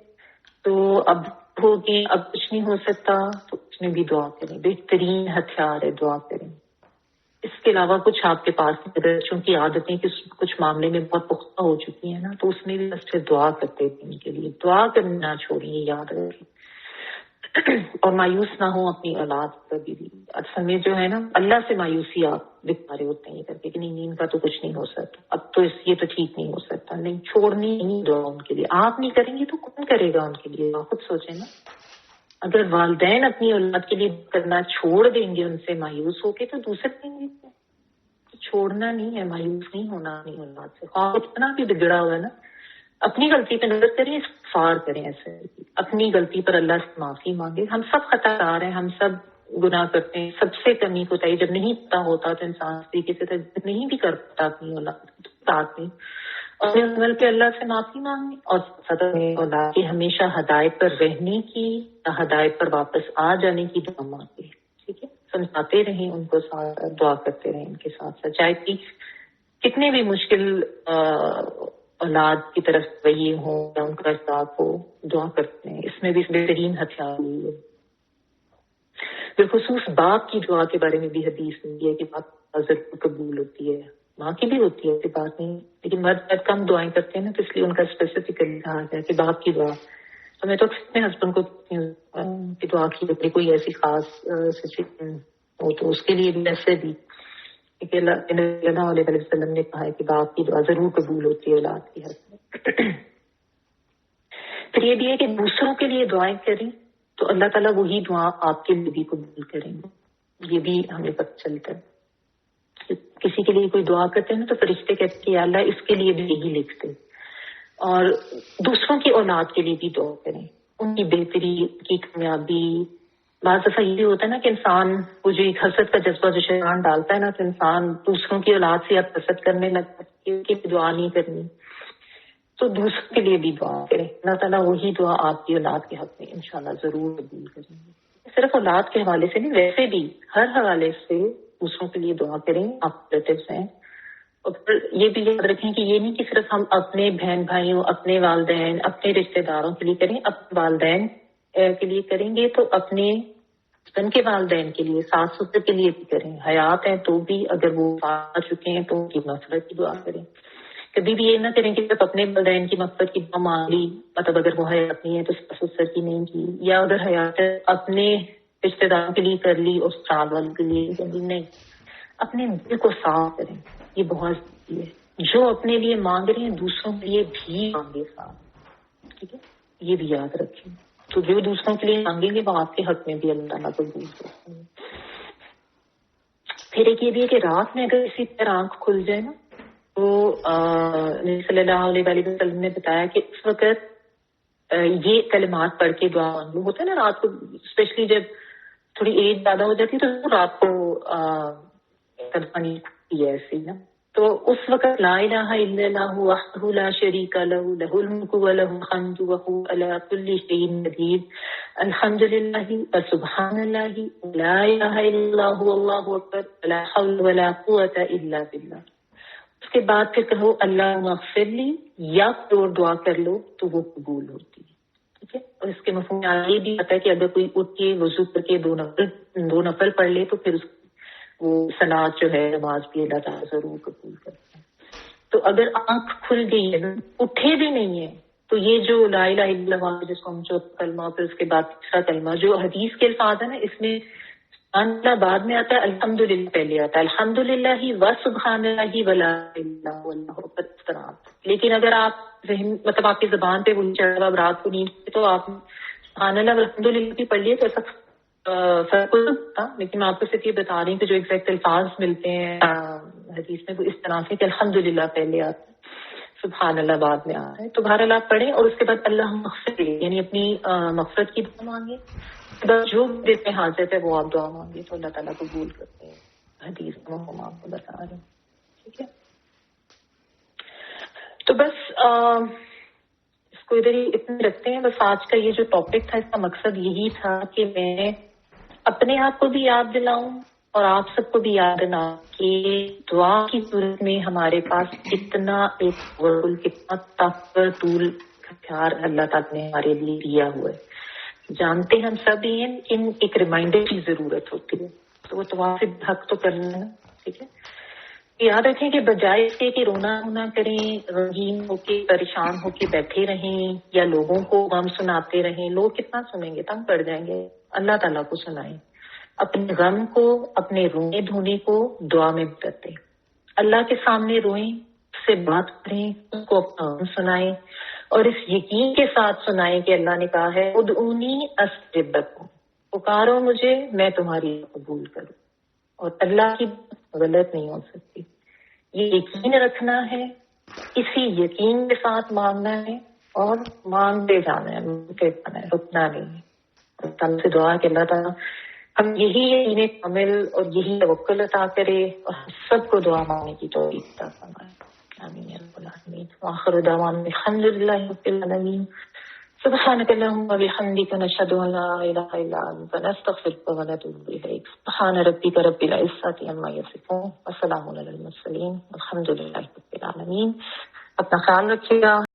تو اب ہوگی, اب کچھ نہیں ہو سکتا, تو اس میں بھی دعا کریں. بہترین ہتھیار ہے دعا کریں. اس کے علاوہ کچھ آپ کے پاس بچوں کی عادتیں کچھ معاملے میں بہت پختہ ہو چکی ہیں نا, تو اس میں بھی بس پھر دعا کرتے تھے ان کے لیے. دعا کرنا چھوڑیں, یہ یاد رکھیں. اور مایوس نہ ہو اپنی اولاد پر بھی. اصل میں جو ہے نا اللہ سے مایوسی آپ دکھا رہے ہوتے ہیں یہ کر کے کہ نہیں ان کا تو کچھ نہیں ہو سکتا, اب تو یہ تو ٹھیک نہیں ہو سکتا. نہیں, چھوڑنی نہیں دعا ان کے لیے. آپ نہیں کریں گے تو کون کرے گا ان کے لیے؟ آپ خود سوچیں نا. اگر والدین اپنی اولاد کے لیے کرنا چھوڑ دیں گے ان سے مایوس ہو کے, تو دوسرے دیں گے. چھوڑنا نہیں ہے, مایوس نہیں ہونا اپنی اولاد سے. خواب اتنا بھی بگڑا ہوا ہے نا, اپنی غلطی پہ نظر کریں، استغفار کریں، ایسے اپنی غلطی پر اللہ سے معافی مانگے. ہم سب خطا کار ہیں، ہم سب گناہ کرتے ہیں، سب سے کمی کوتاہی جب نہیں پتا ہوتا تو انسان طریقے سے نہیں بھی کر پاتا اپنی اولاد میں، اور عمل پہ اللہ سے معافی مانگے اور اولاد کی ہمیشہ ہدایت پر رہنے کی، ہدایت پر واپس آ جانے کی دعا مانگے. ٹھیک ہے، سمجھاتے رہیں ان کو، ساتھ دعا کرتے رہیں ان کے ساتھ، چاہے کہ کتنے بھی مشکل اولاد کی طرف وہی ہو یا ان کا احساس ہو، دعا کرتے ہیں. اس میں بھی بہترین ہتھیار ہے. بالخصوص باپ کی دعا کے بارے میں بھی حدیث میں ہے کہ باپ ضرور قبول ہوتی ہے. ماں کی بھی ہوتی ہے، ایسی بات نہیں، لیکن مرد کم دعائیں کرتے ہیں نا، تو اس لیے ان کا اسپیسیفکلی کہا گیا کہ باپ کی دعا. تو میں تو اپنے ہسبینڈ کو کہ دعا کی کوئی ایسی خاص سچویشن ہو تو اس کے لیے بھی ایسے بھی کہ اللہ علیہ وسلم نے کہا ہے کہ باپ کی دعا ضرور قبول ہوتی ہے اولاد کی حق میں. پھر یہ بھی ہے کہ دوسروں کے لیے دعائیں کریں تو اللہ تعالیٰ وہی دعا آپ کے لیے بھی قبول کریں گے. یہ بھی ہمیں پتہ چلتا ہے. کسی کے لیے کوئی دعا کرتے ہیں نا تو فرشتے کہتے ہیں اللہ اس کے لیے بھی یہی لکھتے. اور دوسروں کی اولاد کے لیے بھی دعا کریں، ان کی بہتری، ان کی کامیابی. بعض دفعہ یہ ہوتا ہے نا کہ انسان کو جو ایک حسد کا جذبہ جو شیطان ڈالتا ہے نا، تو انسان دوسروں کی اولاد سے اب حسد کرنے لگتا ہے، ان کی دعا نہیں کرنی. تو دوسروں کے لیے بھی دعا کریں، اللہ تعالیٰ وہی دعا آپ کی اولاد کے حق میں انشاءاللہ ضرور قبول کریں گے. صرف اولاد کے حوالے سے نہیں، ویسے بھی ہر حوالے سے دوسروں کے لیے دعا کریں. آپ ریلیٹیوز ہیں، اور پھر یہ بھی یاد رکھیں کہ یہ نہیں کہ صرف ہم اپنے بہن بھائیوں، اپنے والدین، اپنے رشتہ داروں کے لیے کریں. اپنے والدین کے لیے کریں گے تو اپنے ہسبینڈ کے والدین کے لیے، ساس سسر کے لیے بھی کریں. حیات ہیں تو بھی، اگر وہ آ چکے ہیں تو ان کی مغفرت کی دعا کریں. کبھی بھی یہ نہ کریں کہ صرف اپنے والدین کی مغفرت کی دعا مانگ لی، مطلب اگر وہ حیات نہیں ہے تو ساس سسر کی نہیں کی، یا اگر حیات ہے اپنے رشتہ داروں کے لیے کر لی اور سال والوں کے لیے کر لی. نہیں، اپنے دل کو صاف کریں، یہ بہت ضروری ہے. جو اپنے لیے مانگ رہے ہیں دوسروں کے لیے بھی مانگے صاف. ٹھیک ہے، یہ بھی یاد رکھیں. تو جو دوسروں کے لیے مانگیں گے وہ آپ کے حق میں بھی اللہ تعالیٰ قبول کرتے ہیں. پھر ایک یہ بھی ہے کہ رات میں اگر اسی طرح آنکھ کھل جائے نا تو نبی صلی اللہ علیہ وسلم نے بتایا کہ اس وقت یہ کلمات پڑھ کے دعا مانگو. ہوتا ہے نا رات کو، اسپیشلی جب تھوڑی ایج زیادہ ہو جاتی ہے تو رات کو ایسی نا، تو اس وقت لا الہ الا اللہ وحدہ لا شریک لہ لہ الملک ولہ الحمد وہو علی کل شیء قدیر، الحمدللہ وسبحان اللہ لا الہ الا اللہ واللہ اکبر ولا حول ولا قوۃ الا باللہ. اس کے بعد پھر کہو اللہم اغفر لی، یا کوئی اور دعا کر لو تو وہ قبول ہوتی ہے. ٹھیک ہے، اور اس کے مفہوم میں یہ بھی آتا ہے کہ اگر کوئی اٹھ کے وضو کر کے دو نفل پڑھ لے تو پھر وہ صلاۃ جو ہے نماز بھی اللہ تعالیٰ ضرور قبول کرتے ہیں. تو اگر آنکھ کھل گئی ہے، اٹھے بھی نہیں ہے، تو یہ جو لا الہ الا اللہ جس کو ہم چوتھا کلمہ، پھر اس کے بعد تیسرا کلمہ، جو حدیث کے الفاظ ہیں نا، اس میں اللہ بعد میں آتا ہے، الحمدللہ پہلے آتا ہے، الحمدللہ و سبحان اللہ ولا الہ الا اللہ اس طرح. لیکن اگر آپ مطلب آپ کی زبان پہ وہ چڑھا رات کو نیند تو آپ سبحان اللہ الحمدللہ بھی پڑھ لیے تو ایسا فرق تھا. لیکن میں آپ کو صرف یہ بتا رہی ہوں کہ جو ایگزیکٹ الفاظ ملتے ہیں حدیث میں وہ اس طرح سے کہ الحمدللہ پہلے آتا ہے، سبحان اللہ بعد میں آ رہا ہے. تو بہرحال آپ پڑھیں اور اس کے بعد اللہ مغفر یعنی اپنی مغفرت کی دعا مانگے. جو دل میں حاجت ہے وہ آپ دعا مانگے تو اللہ تعالیٰ قبول کرتے ہیں. حدیث کا مفہوم آپ کو بتا رہے ہیں. ٹھیک ہے، تو بس اس کو ادھر ہی اتنے رکھتے ہیں. بس آج کا یہ جو ٹاپک تھا اس کا مقصد یہی تھا کہ میں اپنے آپ کو بھی یاد دلاؤں اور آپ سب کو بھی یاد دلاؤں کہ دعا کی صورت میں ہمارے پاس کتنا ایک کتنا طاقتور ٹول ہتھیار اللہ تعالیٰ نے ہمارے لیے دیا ہوا ہے. جانتے ہم سب ہی ہیں، لیکن ایک ریمائنڈر کی ضرورت ہوتی ہے. تو وہ توافق حق تو کرنا ہے. ٹھیک ہے، یاد رکھیں کہ بجائے اس کے کہ رونا ہونا کریں، رنگین ہو کے پریشان ہو کے بیٹھے رہیں یا لوگوں کو غم سناتے رہیں. لوگ کتنا سنیں گے، تنگ پڑ جائیں گے. اللہ تعالیٰ کو سنائیں، اپنے غم کو، اپنے رونے دھونے کو دعا میں بدلتے. اللہ کے سامنے روئیں، اس سے بات کریں، اس کو اپنا غم سنائیں اور اس یقین کے ساتھ سنائیں کہ اللہ نے کہا ہے ادعونی استجب لکم، پکارو مجھے میں تمہاری قبول کروں. اور اللہ کی غلط نہیں ہو سکتی. یہ یقین رکھنا ہے اسی یقین کے ساتھ مانگنا ہے اور مانگتے جانا ہے، مانگتے جانا ہے، رکنا نہیں ہے. اللہ تعالیٰ سے دعا کہ اللہ تعالیٰ ہم یہی یقین کامل اور یہی توکل عطا کرے اور ہم سب کو دعا مانگنے کی توفیق عطا فرمائے. آمین یا رب العالمین. وآخر دعوانا الحمد للہ رب العالمین. سبحانك اللهم وبحمدك نشهد ان لا اله الا انت نستغفرك ونتوب اليك. سبحان ربك رب العزة عما يصفون وسلام على المرسلين والحمد لله رب العالمین. اپنا خیال رکھیے گا.